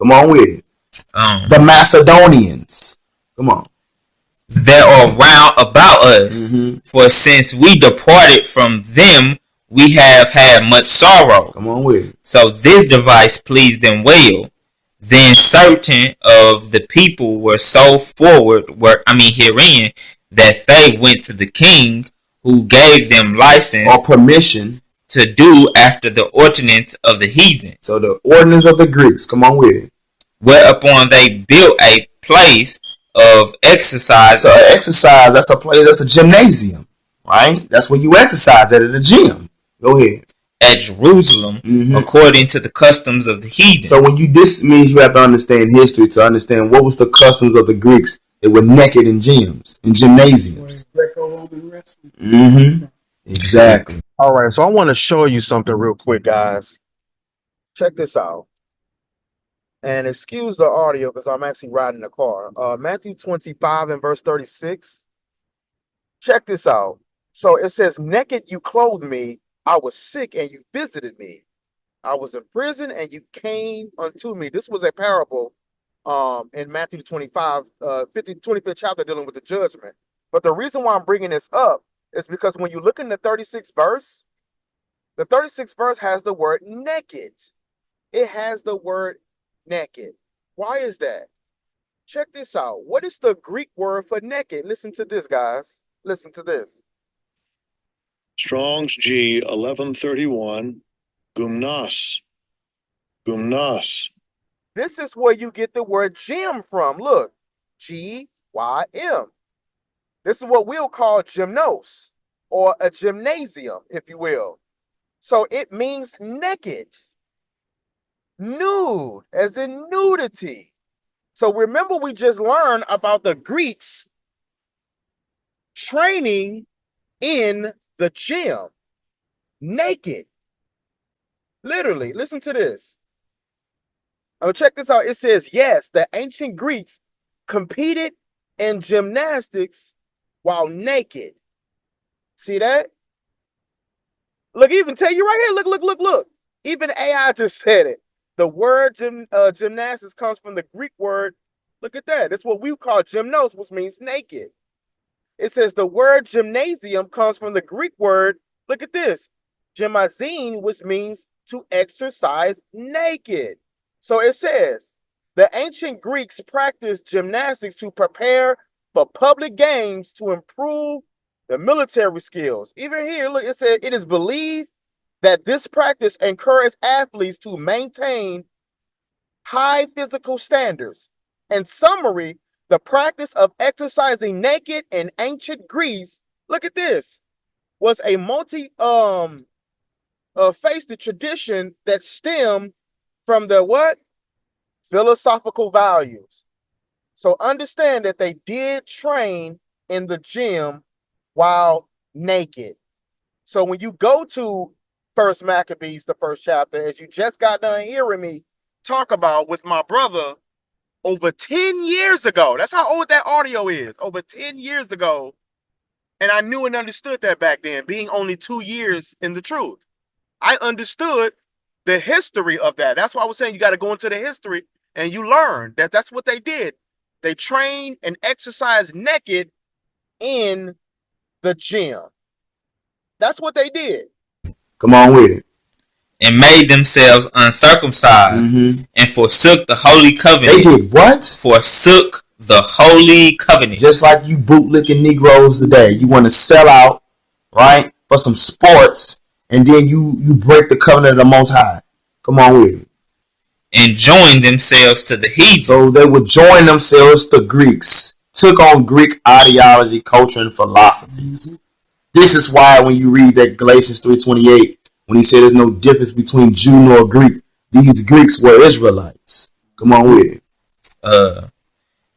Speaker 14: Come on with it. The Macedonians. Come on.
Speaker 15: That are round about us. For since we departed from them, we have had much sorrow.
Speaker 14: Come on with it.
Speaker 15: So this device pleased them well. Then certain of the people were so forward, herein, that they went to the king, who gave them license
Speaker 14: or permission
Speaker 15: to do after the ordinance of the heathen.
Speaker 14: So the ordinance of the Greeks. Come on with it.
Speaker 15: Whereupon they built a place of exercise.
Speaker 14: So exercise, that's a place, that's a gymnasium, right? That's where you exercise at the gym. Go ahead.
Speaker 15: At Jerusalem, according to the customs of the heathen.
Speaker 14: So when this means you have to understand history to understand what was the customs of the Greeks. They were naked in gyms, in gymnasiums. Exactly.
Speaker 1: All right, so I want to show you something real quick, guys. Check this out. And excuse the audio because I'm actually riding the car. Matthew 25 and verse 36. Check this out. So it says, naked you clothed me, I was sick and you visited me. I was in prison and you came unto me. This was a parable in Matthew 25, 25th chapter dealing with the judgment. But the reason why I'm bringing this up is because when you look in the 36th verse, the 36th verse has the word naked. It has the word naked. Why is that? Check this out. What is the Greek word for naked? Listen to this, guys. Listen to this.
Speaker 18: Strong's G 1131, gumnos. Gumnos.
Speaker 1: This is where you get the word gym from. Look, G-Y-M. This is what we'll call gymnos, or a gymnasium, if you will. So it means naked. Nude, as in nudity. So remember, we just learned about the Greeks training in the gym, naked. Literally, listen to this. Check this out. It says, yes, the ancient Greeks competed in gymnastics while naked. See that? Look, even tell you right here. Look. Even AI just said it. The word gymnastics comes from the Greek word. Look at that. That's what we call gymnos, which means naked. It says the word gymnasium comes from the Greek word. Look at this. Gymnasium, which means to exercise naked. So it says the ancient Greeks practiced gymnastics to prepare for public games to improve the military skills. Even here, look, it said it is believed that this practice encouraged athletes to maintain high physical standards. In summary, the practice of exercising naked in ancient Greece, look at this, was a multi-faceted tradition that stemmed from the what? Philosophical values. So understand that they did train in the gym while naked. So when you go to First Maccabees, the first chapter, as you just got done hearing me talk about with my brother over 10 years ago. That's how old that audio is. Over 10 years ago. And I knew and understood that back then, being only 2 years in the truth. I understood the history of that. That's why I was saying you got to go into the history and you learn that that's what they did. They trained and exercised naked in the gym. That's what they did.
Speaker 14: Come on with it.
Speaker 15: And made themselves uncircumcised and forsook the holy covenant.
Speaker 14: They did what?
Speaker 15: Forsook the holy covenant.
Speaker 14: Just like you bootlicking Negroes today. You want to sell out, right, for some sports, and then you break the covenant of the Most High. Come on with it.
Speaker 15: And joined themselves to the heathen.
Speaker 14: So they would join themselves to Greeks. Took on Greek ideology, culture, and philosophies. This is why when you read that Galatians 3:28, when he said there's no difference between Jew nor Greek, these Greeks were Israelites. Come on with it.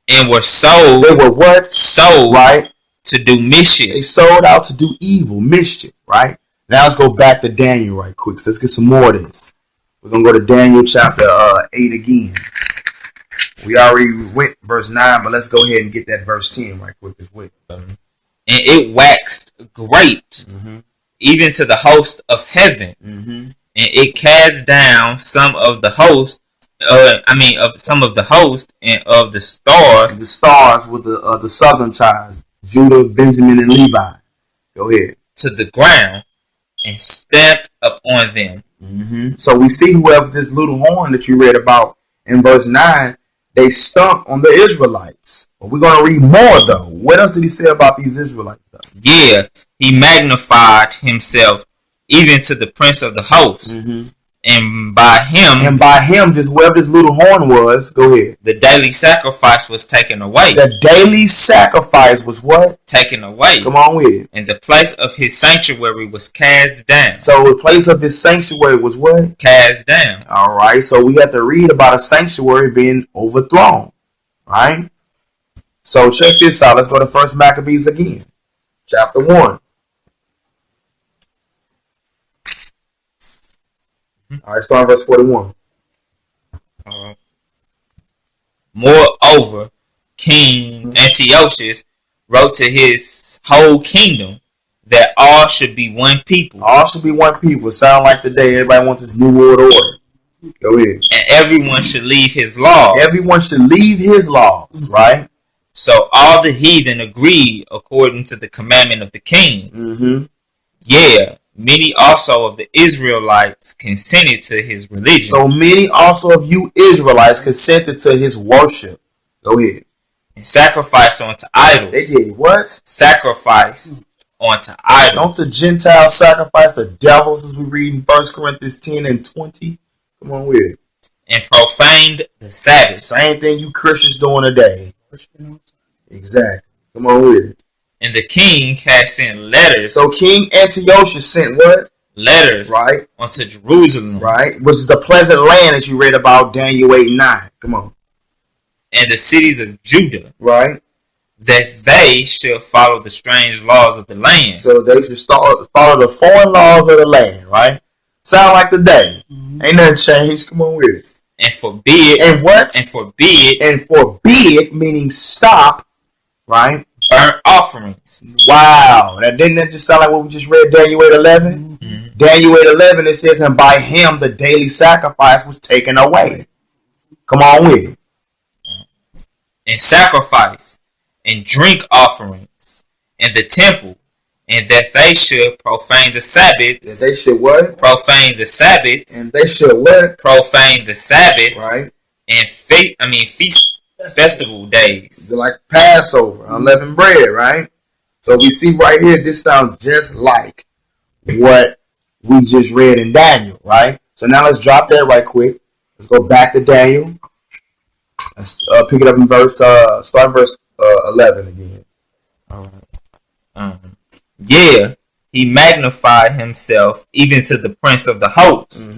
Speaker 15: And were sold.
Speaker 14: They were what?
Speaker 15: Sold,
Speaker 14: right?
Speaker 15: To do mischief.
Speaker 14: They sold out to do evil, mischief, right? Now let's go back to Daniel right quick. So let's get some more of this. We're going to go to Daniel chapter 8 again. We already went verse 9, but let's go ahead and get that verse 10 right quick as well.
Speaker 15: And it waxed great, even to the host of heaven, and it cast down some of the host. Of some of the host and of the stars.
Speaker 14: The stars with the southern tribes, Judah, Benjamin, and Levi. Go ahead.
Speaker 15: To the ground and stamped upon them.
Speaker 14: So we see whoever this little horn that you read about in verse 9, they stumped on the Israelites. But we're going to read more though. What else did he say about these Israelites though?
Speaker 15: Yeah, he magnified himself even to the prince of the host. And by him,
Speaker 14: just whoever this little horn was, go ahead.
Speaker 15: The daily sacrifice was taken away.
Speaker 14: The daily sacrifice was what?
Speaker 15: Taken away.
Speaker 14: Come on with it.
Speaker 15: And the place of his sanctuary was cast down.
Speaker 14: So the place of his sanctuary was what?
Speaker 15: Cast down.
Speaker 14: All right. So we have to read about a sanctuary being overthrown. Right? So check this out. Let's go to 1 Maccabees again. Chapter 1. All right, start verse 41.
Speaker 15: Moreover, King Antiochus wrote to his whole kingdom that all should be one people.
Speaker 14: All should be one people. Sound like today everybody wants this new world order. Go ahead.
Speaker 15: And everyone should leave his laws.
Speaker 14: Everyone should leave his laws, right?
Speaker 15: So all the heathen agreed according to the commandment of the king. Yeah. Many also of the Israelites consented to his religion.
Speaker 14: So many also of you Israelites consented to his worship. Go ahead.
Speaker 15: And sacrificed unto idols.
Speaker 14: They did what?
Speaker 15: Sacrifice unto idols.
Speaker 14: Don't the Gentiles sacrifice the devils as we read in 1 Corinthians 10 and 20? Come on with it.
Speaker 15: And profaned the Sabbath.
Speaker 14: Same thing you Christians doing today. Exactly. Come on with it.
Speaker 15: And the king had sent letters.
Speaker 14: So King Antiochus sent what?
Speaker 15: Letters.
Speaker 14: Right.
Speaker 15: Unto Jerusalem.
Speaker 14: Right. Which is the pleasant land that you read about Daniel 8 and 9. Come on.
Speaker 15: And the cities of Judah.
Speaker 14: Right.
Speaker 15: That they should follow the strange laws of the land.
Speaker 14: So they should follow the foreign laws of the land. Right. Sound like today. Ain't nothing changed. Come on with it.
Speaker 15: And forbid.
Speaker 14: And what?
Speaker 15: And forbid.
Speaker 14: And forbid meaning stop. Right.
Speaker 15: Burnt offerings.
Speaker 14: Wow. Didn't that just sound like what we just read, Daniel 8:11? Daniel 8:11, it says, and by him the daily sacrifice was taken away. Come on with it.
Speaker 15: And sacrifice and drink offerings in the temple, and that they should profane the Sabbaths.
Speaker 14: That they should what?
Speaker 15: Profane the Sabbaths.
Speaker 14: And they should what?
Speaker 15: Profane the Sabbaths.
Speaker 14: Right.
Speaker 15: And feast festival days.
Speaker 14: Like Passover, unleavened bread, right? So we see right here, this sounds just like what we just read in Daniel, right? So now let's drop that right quick. Let's go back to Daniel. Let's pick it up in start verse 11 again.
Speaker 15: All right. Yeah, he magnified himself even to the prince of the host.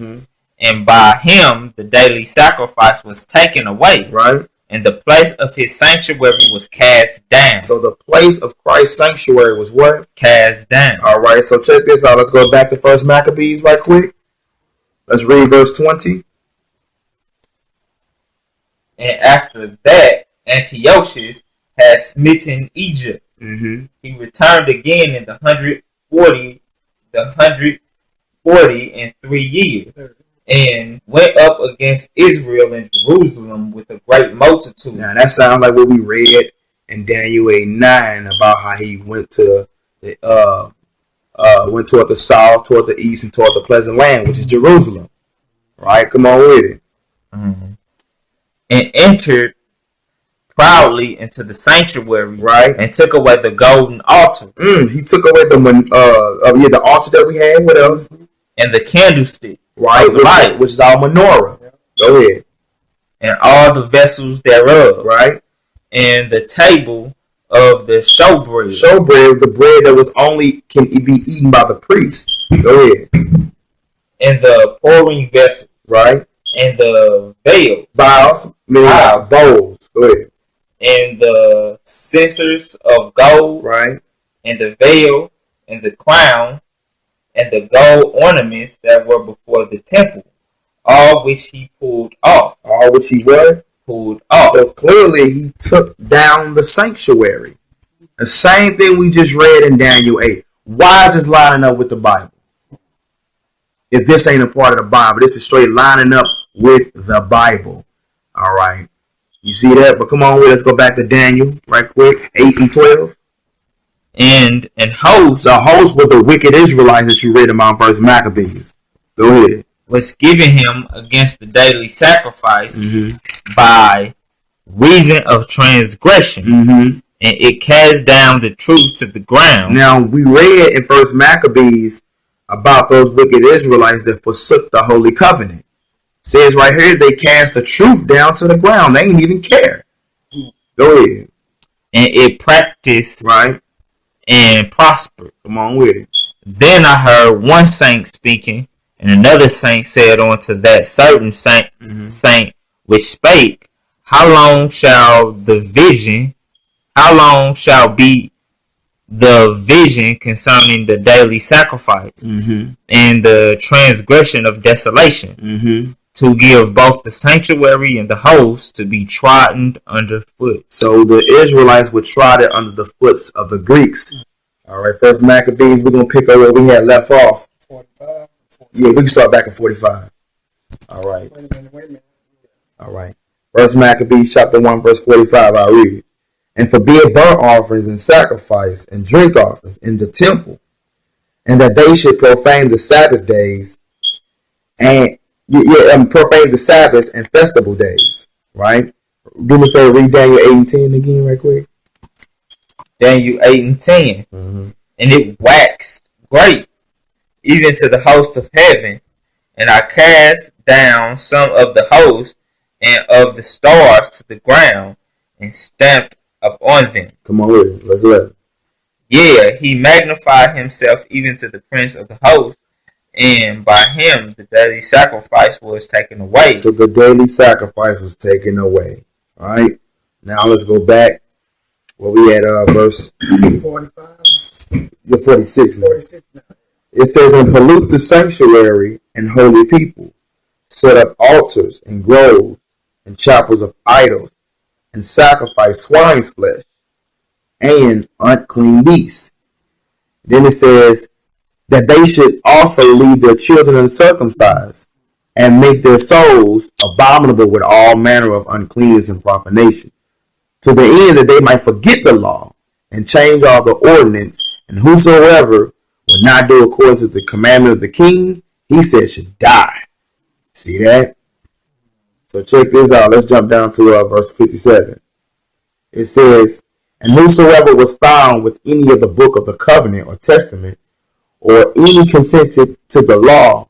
Speaker 15: And by him the daily sacrifice was taken away.
Speaker 14: Right.
Speaker 15: And the place of his sanctuary was cast down.
Speaker 14: So the place of Christ's sanctuary was what?
Speaker 15: Cast down.
Speaker 14: All right, so check this out. Let's go back to 1 Maccabees right quick. Let's read verse 20.
Speaker 15: And after that, Antiochus had smitten Egypt. He returned again in the 140 and 3 years. And went up against Israel and Jerusalem with a great multitude.
Speaker 14: Now that sounds like what we read in Daniel 8:9 about how he went to went toward the south, toward the east, and toward the pleasant land, which is Jerusalem. Right? Come on with it.
Speaker 15: And entered proudly into the sanctuary,
Speaker 14: right?
Speaker 15: And took away the golden altar.
Speaker 14: He took away the altar that we had. What else?
Speaker 15: And the candlestick.
Speaker 14: Right, which is our menorah. Go ahead.
Speaker 15: And all the vessels thereof.
Speaker 14: Right.
Speaker 15: And the table of the showbread.
Speaker 14: Showbread, the bread that was only can be eaten by the priest. Go ahead.
Speaker 15: And the pouring vessels.
Speaker 14: Right.
Speaker 15: And the veils.
Speaker 14: Bowls. Go ahead.
Speaker 15: And the censers of gold.
Speaker 14: Right.
Speaker 15: And the veil. And the crown. and the gold ornaments that were before the temple, all which he pulled off.
Speaker 14: All which he what?
Speaker 15: Pulled off.
Speaker 14: So clearly he took down the sanctuary. The same thing we just read in Daniel 8. Why is this lining up with the Bible? If this ain't a part of the Bible, this is straight lining up with the Bible. All right. You see that? But come on, let's go back to Daniel right quick. 8 and 12.
Speaker 15: And host.
Speaker 14: The host were the wicked Israelites that you read about First Maccabees. Go ahead.
Speaker 15: Was given him against the daily sacrifice by reason of transgression, and it cast down the truth to the ground.
Speaker 14: Now we read in First Maccabees about those wicked Israelites that forsook the holy covenant. It says right here they cast the truth down to the ground. They ain't even care. Go ahead.
Speaker 15: And it practiced
Speaker 14: right
Speaker 15: and prospered.
Speaker 14: Come on with it.
Speaker 15: Then I heard one saint speaking, and another saint said unto that certain saint which spake, how long shall be the vision concerning the daily sacrifice and the transgression of desolation, to give both the sanctuary and the host to be trodden underfoot.
Speaker 14: So the Israelites were trodden under the foots of the Greeks. All right, First Maccabees, we're going to pick up where we had left off.
Speaker 17: 45.
Speaker 14: Yeah, we can start back at 45. All right.
Speaker 17: Wait a minute.
Speaker 14: All right. First Maccabees chapter 1, verse 45, I'll read it. And forbid burnt offerings and sacrifice and drink offerings in the temple, and that they should profane the Sabbath days and profane the Sabbaths and festival days. Right? Do me a favor, read Daniel 8 and 10 again right quick.
Speaker 15: Daniel 8 and 10. And it waxed great, even to the host of heaven, and I cast down some of the host and of the stars to the ground, and stamped upon them.
Speaker 14: Come on with it. Let's let it.
Speaker 15: Yeah, he magnified himself even to the prince of the host, and by him the daily sacrifice was taken away.
Speaker 14: So the daily sacrifice was taken away. All right. Now let's go back. Where we at verse
Speaker 17: 45.
Speaker 14: You're 46 now.
Speaker 17: 46 now.
Speaker 14: It says, and pollute the sanctuary and holy people, set up altars and groves and chapels of idols, and sacrifice swine's flesh and unclean beasts. Then it says that they should also leave their children uncircumcised and make their souls abominable with all manner of uncleanness and profanation, to the end that they might forget the law and change all the ordinance, and whosoever will not do according to the commandment of the king, he said, should die. See that? So check this out. Let's jump down to verse 57. It says, and whosoever was found with any of the book of the covenant or testament, or any consented to the law,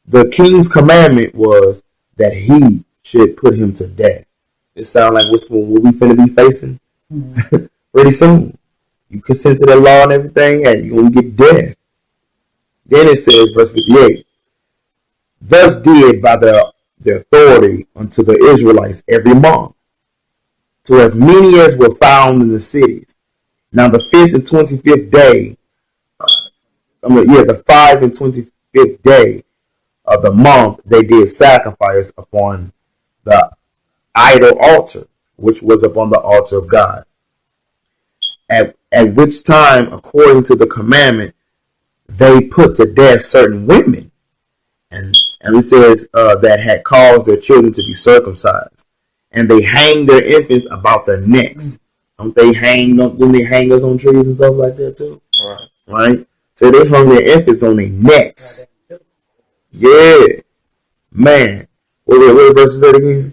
Speaker 14: the king's commandment was that he should put him to death. It sounds like what we finna be facing pretty soon. You consent to the law and everything, and you're going to get death. Then it says, verse 58, thus did by the authority unto the Israelites every month, to as many as were found in the cities. Now the 5th and 25th day, the 5th and 25th day of the month, they did sacrifice upon the idol altar, which was upon the altar of God. At which time, according to the commandment, they put to death certain women, and it says that had caused their children to be circumcised, and they hanged their infants about their necks. Don't they hang them? When they hang us on trees and stuff like that too, right? So they hung their infants on their necks. Yeah, man. What verse is that again?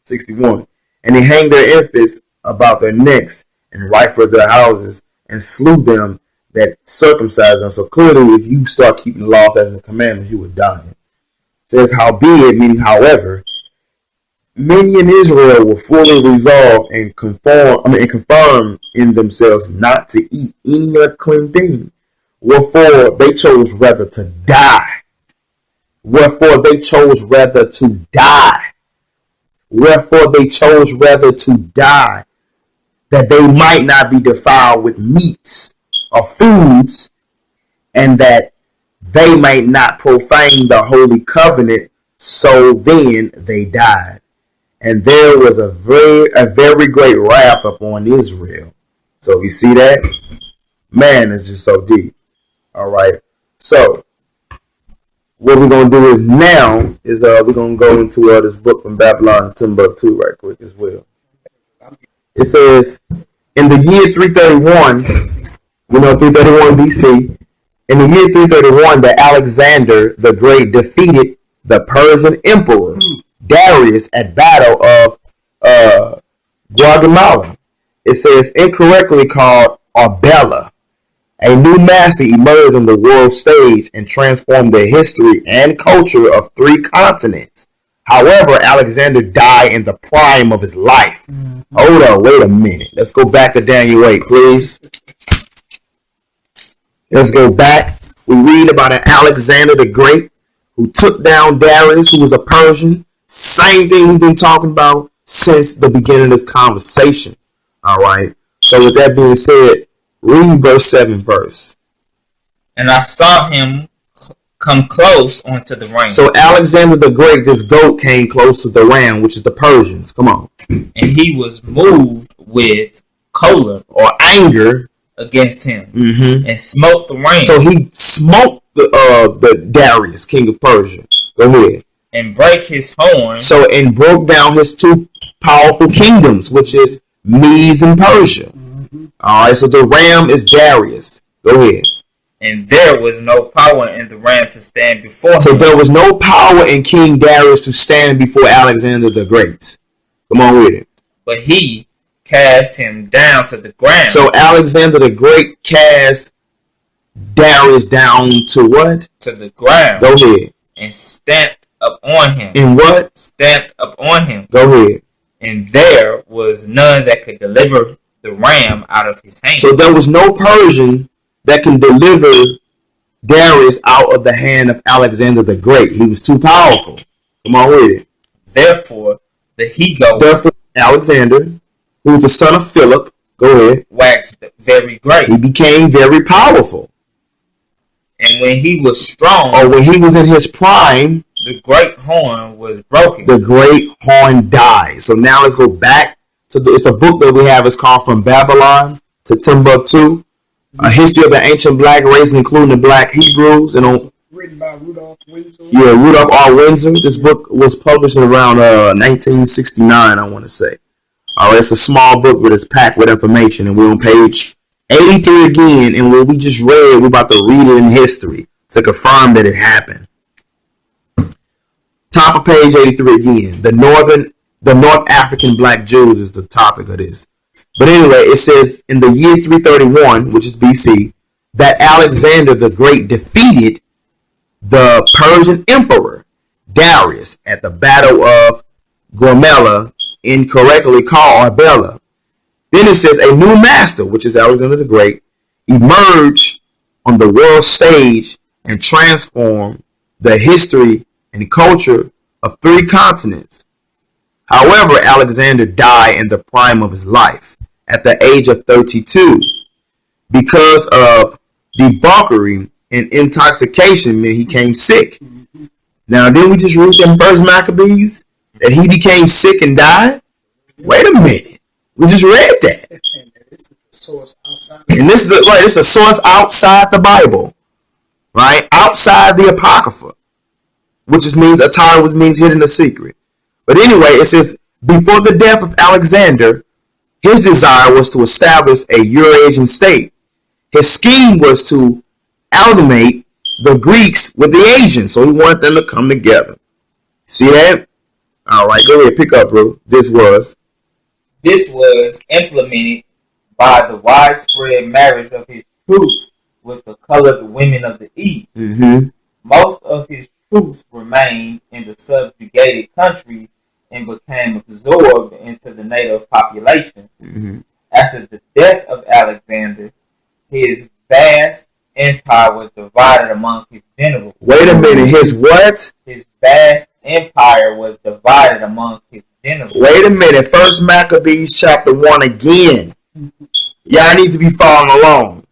Speaker 14: 61. And they hanged their infants about their necks and rifled their houses and slew them that circumcised them. So clearly, if you start keeping the laws as the commandments, you would die. It says, howbeit, meaning however, many in Israel were fully resolved and confirmed in themselves not to eat any unclean thing. Wherefore they chose rather to die. Wherefore they chose rather to die. Wherefore they chose rather to die, that they might not be defiled with meats or foods, and that they might not profane the holy covenant, so then they died. And there was a very great wrath upon Israel. So you see that? Man, it's just so deep. All right. So what we're gonna do is now is we're gonna go into this book from Babylon and Timbuktu right quick as well. It says in the year 331, 331 BC, in the year 331, that Alexander the Great defeated the Persian Emperor Darius at Battle of Gaugamela. It says incorrectly called Arbela. A new master emerged on the world stage and transformed the history and culture of 3 continents. However, Alexander died in the prime of his life. Hold on, wait a minute. Let's go back to Daniel 8, please. Let's go back. We read about an Alexander the Great who took down Darius, who was a Persian. Same thing we've been talking about since the beginning of this conversation. All right. So with that being said, read verse 7 first.
Speaker 15: And I saw him come close onto the ram.
Speaker 14: So Alexander the Great, this goat, came close to the ram, which is the Persians. Come on.
Speaker 15: And he was moved with choler
Speaker 14: or anger
Speaker 15: against him, and smote the ram.
Speaker 14: So he smoked the Darius, king of Persia. Go ahead.
Speaker 15: And break his horn.
Speaker 14: So and broke down his 2 powerful kingdoms, which is Medes and Persia. All right. So the ram is Darius. Go ahead.
Speaker 15: And there was no power in the ram to stand before him.
Speaker 14: So there was no power in King Darius to stand before Alexander the Great. Come on with it.
Speaker 15: But he cast him down to the ground.
Speaker 14: So Alexander the Great cast Darius down to what?
Speaker 15: To the ground.
Speaker 14: Go ahead.
Speaker 15: And stamped up on him.
Speaker 14: And what?
Speaker 15: Stamped up on him.
Speaker 14: Go ahead.
Speaker 15: And there was none that could deliver the ram out of his hand.
Speaker 14: So there was no Persian that can deliver Darius out of the hand of Alexander the Great. He was too powerful. Come on with it.
Speaker 15: Therefore,
Speaker 14: Alexander, who was the son of Philip, go ahead,
Speaker 15: waxed very great.
Speaker 14: He became very powerful.
Speaker 15: And when he was strong,
Speaker 14: or when he was in his prime,
Speaker 15: the great horn was broken.
Speaker 14: The great horn died. So now let's go back to it's a book that we have. It's called From Babylon to Timbuktu. A history of the ancient black race, including the black Hebrews, and
Speaker 17: written by Rudolph Windsor.
Speaker 14: Yeah, Rudolph R. Windsor. This book was published in around 1969, I want to say. All right, it's a small book, but it's packed with information, and we're on page 83 again. And what we just read, we're about to read it in history to confirm that it happened. Top of page 83 again. The North African Black Jews is the topic of this. But anyway, it says in the year 331, which is BC, that Alexander the Great defeated the Persian Emperor Darius at the Battle of Gaugamela, incorrectly called Arbela. Then it says a new master, which is Alexander the Great, emerged on the world stage and transformed the history and culture of 3 continents. However, Alexander died in the prime of his life at the age of 32 because of debauchery and intoxication. He became sick. Now, didn't we just read in First Maccabees that he became sick and died? Wait a minute, we just read that. And this is it's a source outside the Bible, right? Outside the Apocrypha, which just means Atara, which means hidden a secret. But anyway, it says before the death of Alexander, his desire was to establish a Eurasian state. His scheme was to amalgamate the Greeks with the Asians, so he wanted them to come together. See that? All right, go ahead, pick up, bro. This was
Speaker 15: implemented by the widespread marriage of his troops with the colored women of the East. Most of his troops remained in the subjugated countries and became absorbed into the native population. After the death of Alexander, his vast empire was divided among his generals.
Speaker 14: Wait a minute, his what?
Speaker 15: His vast empire was divided among his generals.
Speaker 14: Wait a minute, First Maccabees chapter 1 again. Y'all need to be following along.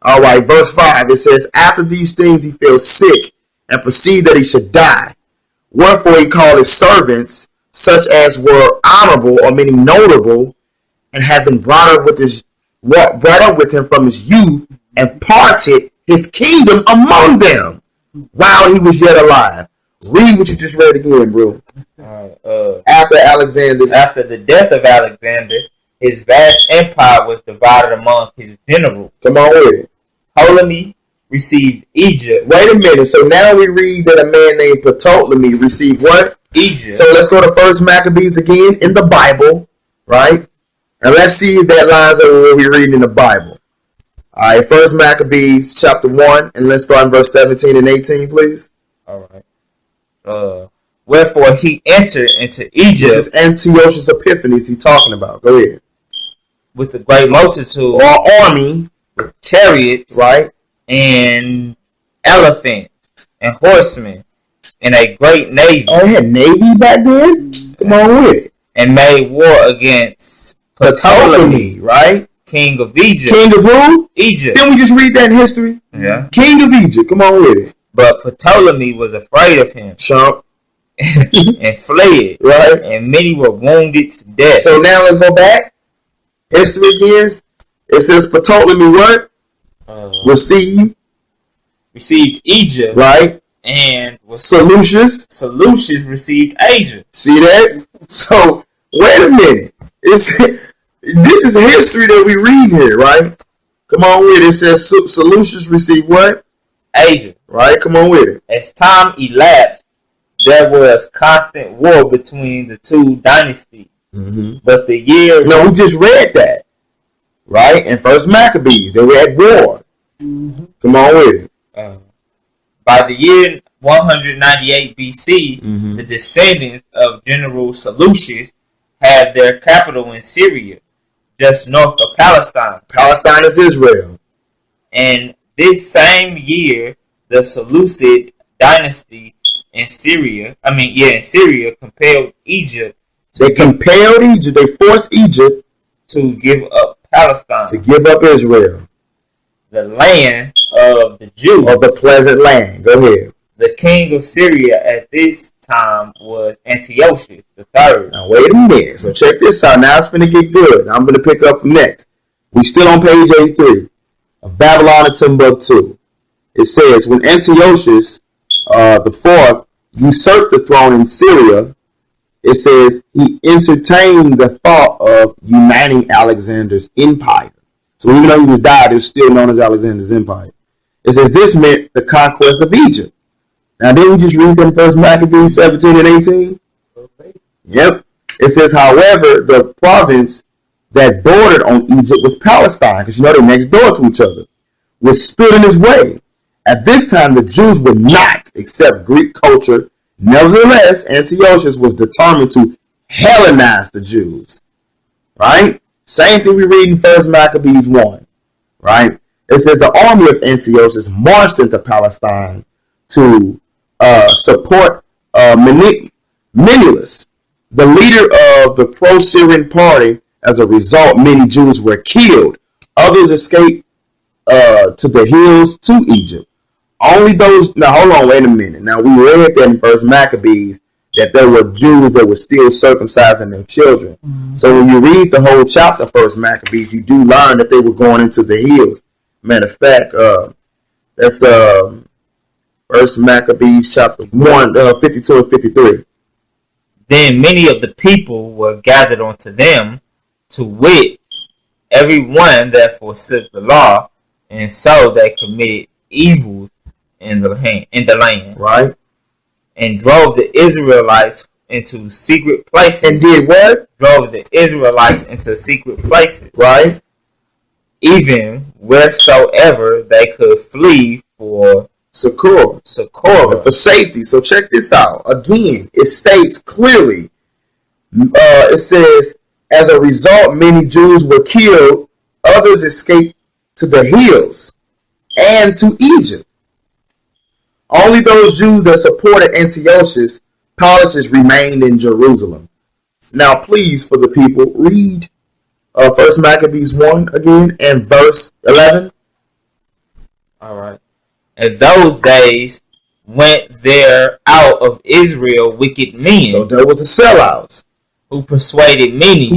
Speaker 14: All right, verse 5, it says, after these things he fell sick and perceived that he should die. Wherefore he called his servants, such as were honorable or many notable, and had been brought up with him from his youth, and parted his kingdom among them while he was yet alive. Read what you just read again, bro. After
Speaker 15: the death of Alexander, his vast empire was divided among his generals.
Speaker 14: Come on with it.
Speaker 15: Ptolemy received Egypt.
Speaker 14: Wait a minute. So now we read that a man named Ptolemy received what?
Speaker 15: Egypt.
Speaker 14: So let's go to First Maccabees again in the Bible, right? And let's see if that lines up with what we're reading in the Bible. All right, First Maccabees chapter 1, and let's start in verse 17 and 18, please.
Speaker 15: All right. Wherefore he entered into Egypt.
Speaker 14: This is Antiochus Epiphanes he's talking about. Go ahead.
Speaker 15: With a great multitude.
Speaker 14: Or army.
Speaker 15: With chariots.
Speaker 14: Right.
Speaker 15: And elephants. And horsemen. And a great navy.
Speaker 14: Oh, he had navy back then? Come on with it.
Speaker 15: And made war against
Speaker 14: Ptolemy, right?
Speaker 15: King of Egypt.
Speaker 14: King of who?
Speaker 15: Egypt.
Speaker 14: Didn't we just read that in history?
Speaker 15: Yeah.
Speaker 14: King of Egypt. Come on with it.
Speaker 15: But Ptolemy was afraid of him.
Speaker 14: Chump.
Speaker 15: And fled.
Speaker 14: Right.
Speaker 15: And many were wounded to death.
Speaker 14: So now let's go back. History again. It says Ptolemy what? Received
Speaker 15: Egypt.
Speaker 14: Right.
Speaker 15: And
Speaker 14: Seleucus
Speaker 15: received Asia.
Speaker 14: See that? So wait a minute. This is history that we read here, right? Come on with it. It says Seleucus received what?
Speaker 15: Asia.
Speaker 14: Right? Come on with it.
Speaker 15: As time elapsed, there was constant war between the two dynasties.
Speaker 14: Mm-hmm.
Speaker 15: But the year...
Speaker 14: No, we just read that. Right? In First Maccabees, they were at war. Mm-hmm. Come on with it.
Speaker 15: By the year 198 BC,
Speaker 14: mm-hmm.
Speaker 15: the descendants of General Seleucus had their capital in Syria, just north of Palestine.
Speaker 14: Palestine is Israel.
Speaker 15: And this same year, the Seleucid dynasty in Syria compelled Egypt.
Speaker 14: They forced Egypt
Speaker 15: to give up Palestine.
Speaker 14: To give up Israel.
Speaker 15: The land of the Jews.
Speaker 14: Of the pleasant land. Go ahead.
Speaker 15: The king of Syria at this time was Antiochus III.
Speaker 14: Now wait a minute. So check this out. Now it's going to get good. I'm going to pick up from next. We still on page 83 of Babylon and Timbuktu. It says, when Antiochus the fourth usurped the throne in Syria, it says he entertained the thought of uniting Alexander's empire. So even though he was died, it was still known as Alexander's empire. It says this meant the conquest of Egypt. Now, didn't we just read them First Maccabees 17 and 18? Yep. It says, however, the province that bordered on Egypt was Palestine, because they're next door to each other, which stood in his way. At this time, the Jews would not accept Greek culture. Nevertheless, Antiochus was determined to Hellenize the Jews. Right? Same thing we read in First Maccabees 1. Right? It says the army of Antiochus marched into Palestine to support Menelaus, the leader of the pro-Syrian party. As a result, many Jews were killed. Others escaped to the hills to Egypt. Only those... Now, hold on, wait a minute. Now, we read that in First Maccabees that there were Jews that were still circumcising their children. Mm-hmm. So when you read the whole chapter of First Maccabees, you do learn that they were going into the hills. Matter of fact, that's First Maccabees chapter 1, 52 and 53.
Speaker 15: Then many of the people were gathered unto them, to wit, every one that forsook the law, and so they committed evils in the land.
Speaker 14: Right.
Speaker 15: And drove the Israelites into secret places.
Speaker 14: And did what?
Speaker 15: Drove the Israelites into secret places.
Speaker 14: Right.
Speaker 15: Even wheresoever they could flee for
Speaker 14: succor. For safety. So check this out. Again, it states clearly, it says, as a result, many Jews were killed. Others escaped to the hills and to Egypt. Only those Jews that supported Antiochus Policies remained in Jerusalem. Now, please, for the people, read First Maccabees 1 again and verse 11.
Speaker 15: All right. In those days went there out of Israel wicked men.
Speaker 14: So there was the sellouts.
Speaker 15: Who persuaded many.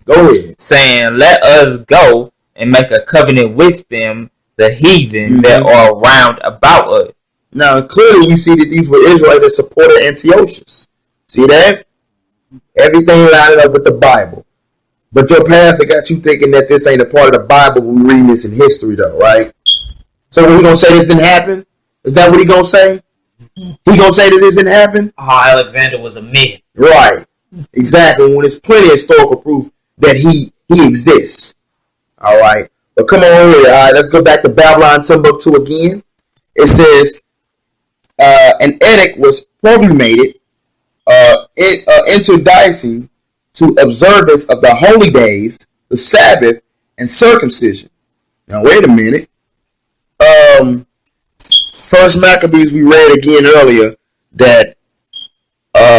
Speaker 14: Go ahead.
Speaker 15: Saying, let us go and make a covenant with them, the heathen that are round about us.
Speaker 14: Now, clearly we see that these were Israelites that supported Antiochus. See that? Everything lined up with the Bible. But your pastor got you thinking that this ain't a part of the Bible. We're reading this in history, though, right? So what, he gonna say this didn't happen? Is that what he gonna say? He gonna say that this didn't happen?
Speaker 15: Alexander was a myth.
Speaker 14: Right. Exactly. When there's plenty of historical proof that he exists. All right. But come on here. All right. Let's go back to Babylon, Timbuktu again. It says, an edict was promulgated introducing to observance of the holy days, the Sabbath, and circumcision. Now wait a minute. First Maccabees we read again earlier that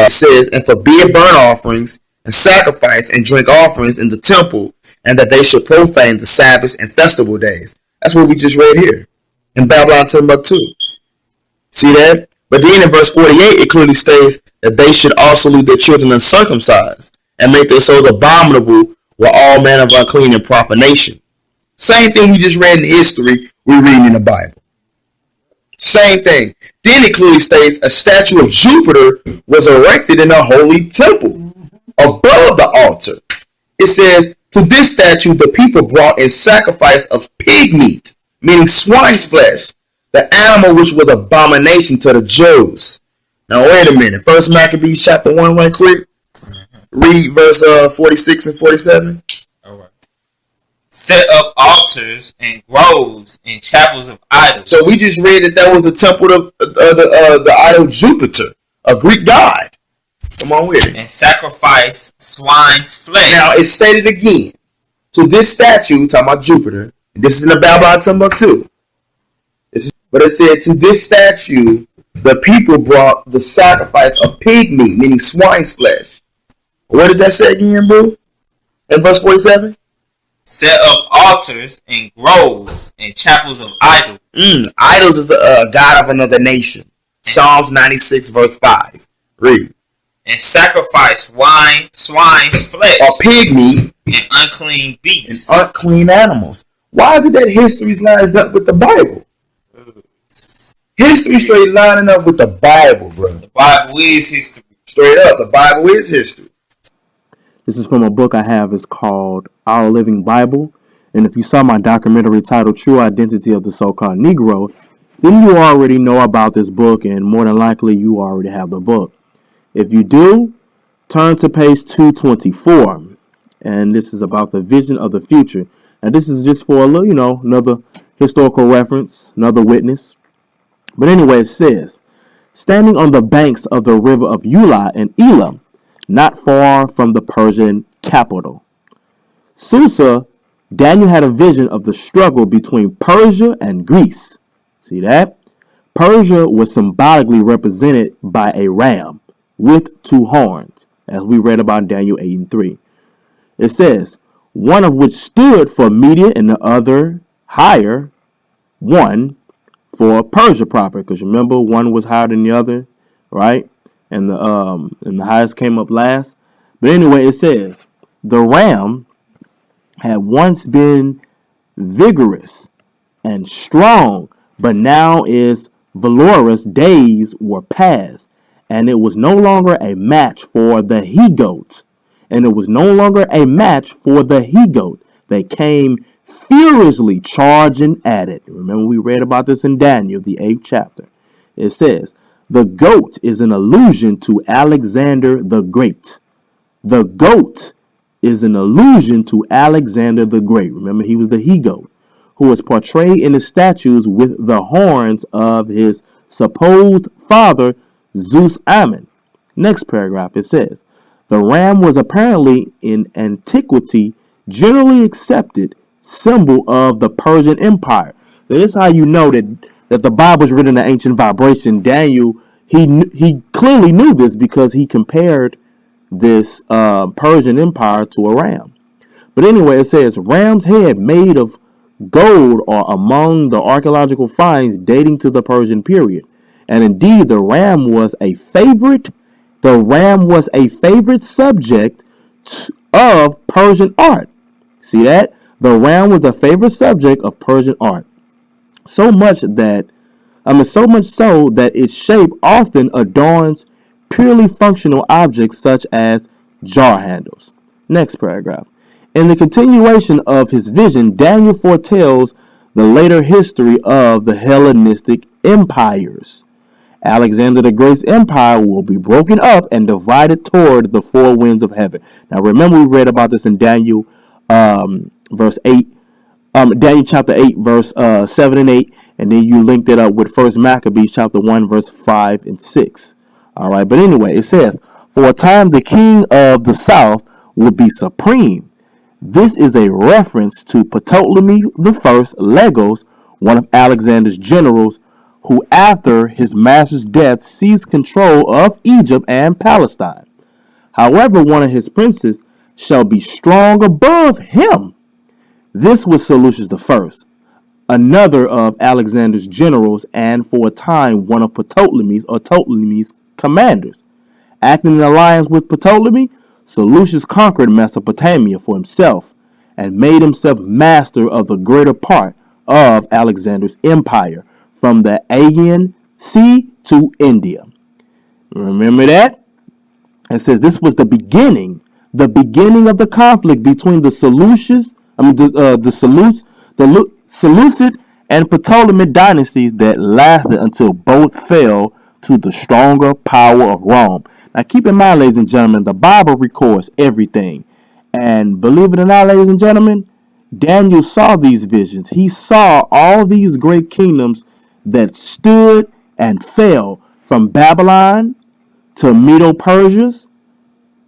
Speaker 14: says, and forbid burnt offerings and sacrifice and drink offerings in the temple, and that they should profane the Sabbaths and festival days. That's what we just read here in Babylon Timbuktu. See that? But then in verse 48, it clearly states that they should also leave their children uncircumcised and make their souls abominable with all manner of unclean and profanation. Same thing we just read in history, we're reading in the Bible. Same thing. Then it clearly states a statue of Jupiter was erected in a holy temple above the altar. It says, to this statue the people brought in sacrifice of pig meat, meaning swine's flesh, the animal which was abomination to the Jews. Now wait a minute. First Maccabees chapter 1 right quick. Read verse 46 and 47.
Speaker 15: All right. Set up altars and groves and chapels of idols.
Speaker 14: So we just read that was the temple of the idol Jupiter, a Greek god. Come on with it.
Speaker 15: And sacrifice swine's flesh.
Speaker 14: Now it's stated again. To this statue, talking about Jupiter, and this is in the Babylon Timbuktu. But it said, to this statue, the people brought the sacrifice of pig meat, meaning swine's flesh. What did that say again, bro? In verse 47?
Speaker 15: Set up altars and groves and chapels of idols.
Speaker 14: Idols is a god of another nation. Psalms 96 verse 5. Read.
Speaker 15: And sacrifice swine's flesh.
Speaker 14: Or pig meat.
Speaker 15: And unclean beasts.
Speaker 14: And unclean animals. Why is it that history's lined up with the Bible? History straight lining up with the Bible, bro.
Speaker 15: The Bible is history.
Speaker 14: Straight up, the Bible is history.
Speaker 1: This is from a book I have. It's called Our Living Bible. And if you saw my documentary titled True Identity of the So-Called Negro, then you already know about this book, and more than likely you already have the book. If you do, turn to page 224. And this is about the vision of the future. And this is just for a little, another historical reference, another witness. But anyway, it says, standing on the banks of the river of Eula and Elam, not far from the Persian capital, Susa, Daniel had a vision of the struggle between Persia and Greece. See that? Persia was symbolically represented by a ram with two horns, as we read about in Daniel 8 and 3. It says, one of which stood for Media and the other higher, one for Persia proper, because remember one was higher than the other, right? And the highest came up last. But anyway, it says the ram had once been vigorous and strong, but now its valorous days were past, and it was no longer a match for the he-goat. And it was no longer a match for the he-goat. They came furiously charging at it. Remember, we read about this in Daniel, the 8th chapter. It says, the goat is an allusion to Alexander the Great. The goat is an allusion to Alexander the Great. Remember, he was the he-goat, who was portrayed in the statues with the horns of his supposed father, Zeus Ammon. Next paragraph, it says, the ram was apparently in antiquity generally accepted symbol of the Persian Empire. So this is how you know that the Bible is written in the ancient vibration. Daniel, he clearly knew this because he compared this Persian Empire to a ram. But anyway, it says ram's head made of
Speaker 16: gold are among the archaeological finds dating to the Persian period. And indeed, the ram was a favorite subject of Persian art. See that? The ram was a favorite subject of Persian art. So much so that its shape often adorns purely functional objects such as jar handles. Next paragraph. In the continuation of his vision, Daniel foretells the later history of the Hellenistic empires. Alexander the Great's empire will be broken up and divided toward the four winds of heaven. Now remember, we read about this in Daniel verse 8, Daniel chapter 8 verse 7 and 8, and then you linked it up with First Maccabees chapter 1 verse 5 and 6. All right, but anyway, it says, for a time the king of the south would be supreme. This is a reference to Ptolemy I Legos, one of Alexander's generals, who after his master's death seized control of Egypt and Palestine. However, one of his princes shall be strong above him. This was Seleucus I, another of Alexander's generals, and for a time one of Ptolemy's commanders. Acting in alliance with Ptolemy, Seleucus conquered Mesopotamia for himself and made himself master of the greater part of Alexander's empire, from the Aegean Sea to India. Remember that? It says this was the beginning of the conflict between the Seleucid and Ptolemaic dynasties that lasted until both fell to the stronger power of Rome. Now keep in mind, ladies and gentlemen, the Bible records everything. And believe it or not, ladies and gentlemen, Daniel saw these visions. He saw all these great kingdoms that stood and fell, from Babylon to Medo-Persia's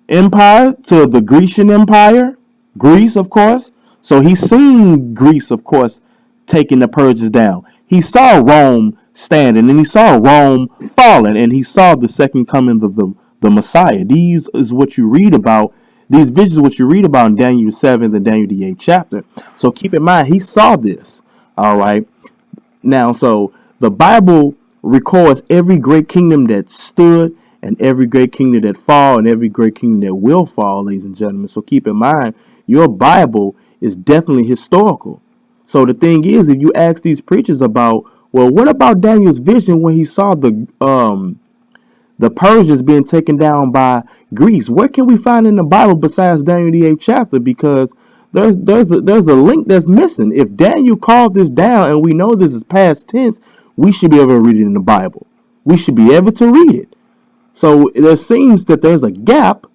Speaker 16: empire to the Grecian Empire, Greece, of course. So he's seen Greece, of course, taking the Persians down. He saw Rome standing, and he saw Rome falling, and he saw the second coming of the Messiah. These is what you read about. These visions, what you read about in Daniel 7th and Daniel the 8th chapter. So keep in mind, he saw this. All right. Now, so the Bible records every great kingdom that stood and every great kingdom that fall and every great kingdom that will fall, ladies and gentlemen. So keep in mind, your Bible is definitely historical. So the thing is, if you ask these preachers about, well, what about Daniel's vision when he saw the Persians being taken down by Greece? What can we find in the Bible besides Daniel the 8th chapter? Because there's a link that's missing. If Daniel called this down and we know this is past tense, we should be able to read it in the Bible. We should be able to read it. So there seems that there's a gap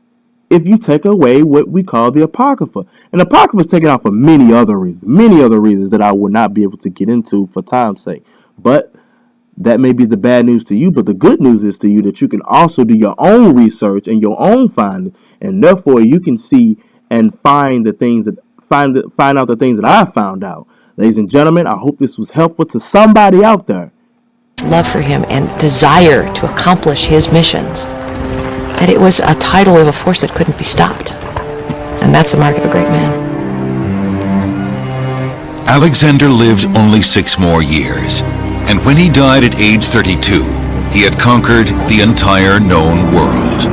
Speaker 16: if you take away what we call the Apocrypha. And the Apocrypha is taken out for many other reasons that I will not be able to get into for time's sake. But that may be the bad news to you, but the good news is to you that you can also do your own research and your own finding, and therefore you can see and find the things that find out the things that I found out. Ladies and gentlemen, I hope this was helpful to somebody out there.
Speaker 5: Love for him and desire to accomplish his missions, that it was a tidal wave of force that couldn't be stopped. And that's the mark of a great man.
Speaker 2: Alexander lived only 6 more years, and when he died at age 32, he had conquered the entire known world.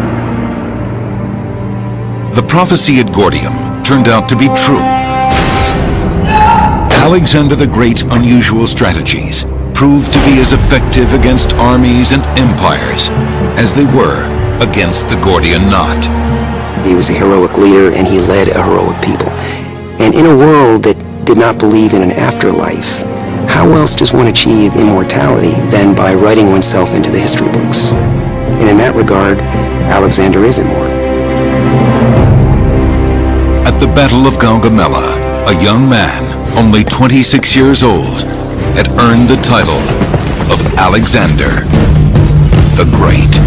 Speaker 2: The prophecy at Gordium turned out to be true. Alexander the Great's unusual strategies proved to be as effective against armies and empires as they were against the Gordian knot.
Speaker 3: He was a heroic leader, and he led a heroic people. And in a world that did not believe in an afterlife, how else does one achieve immortality than by writing oneself into the history books? And in that regard, Alexander is immortal.
Speaker 2: At the Battle of Gaugamela, a young man, only 26 years old, had earned the title of Alexander the Great.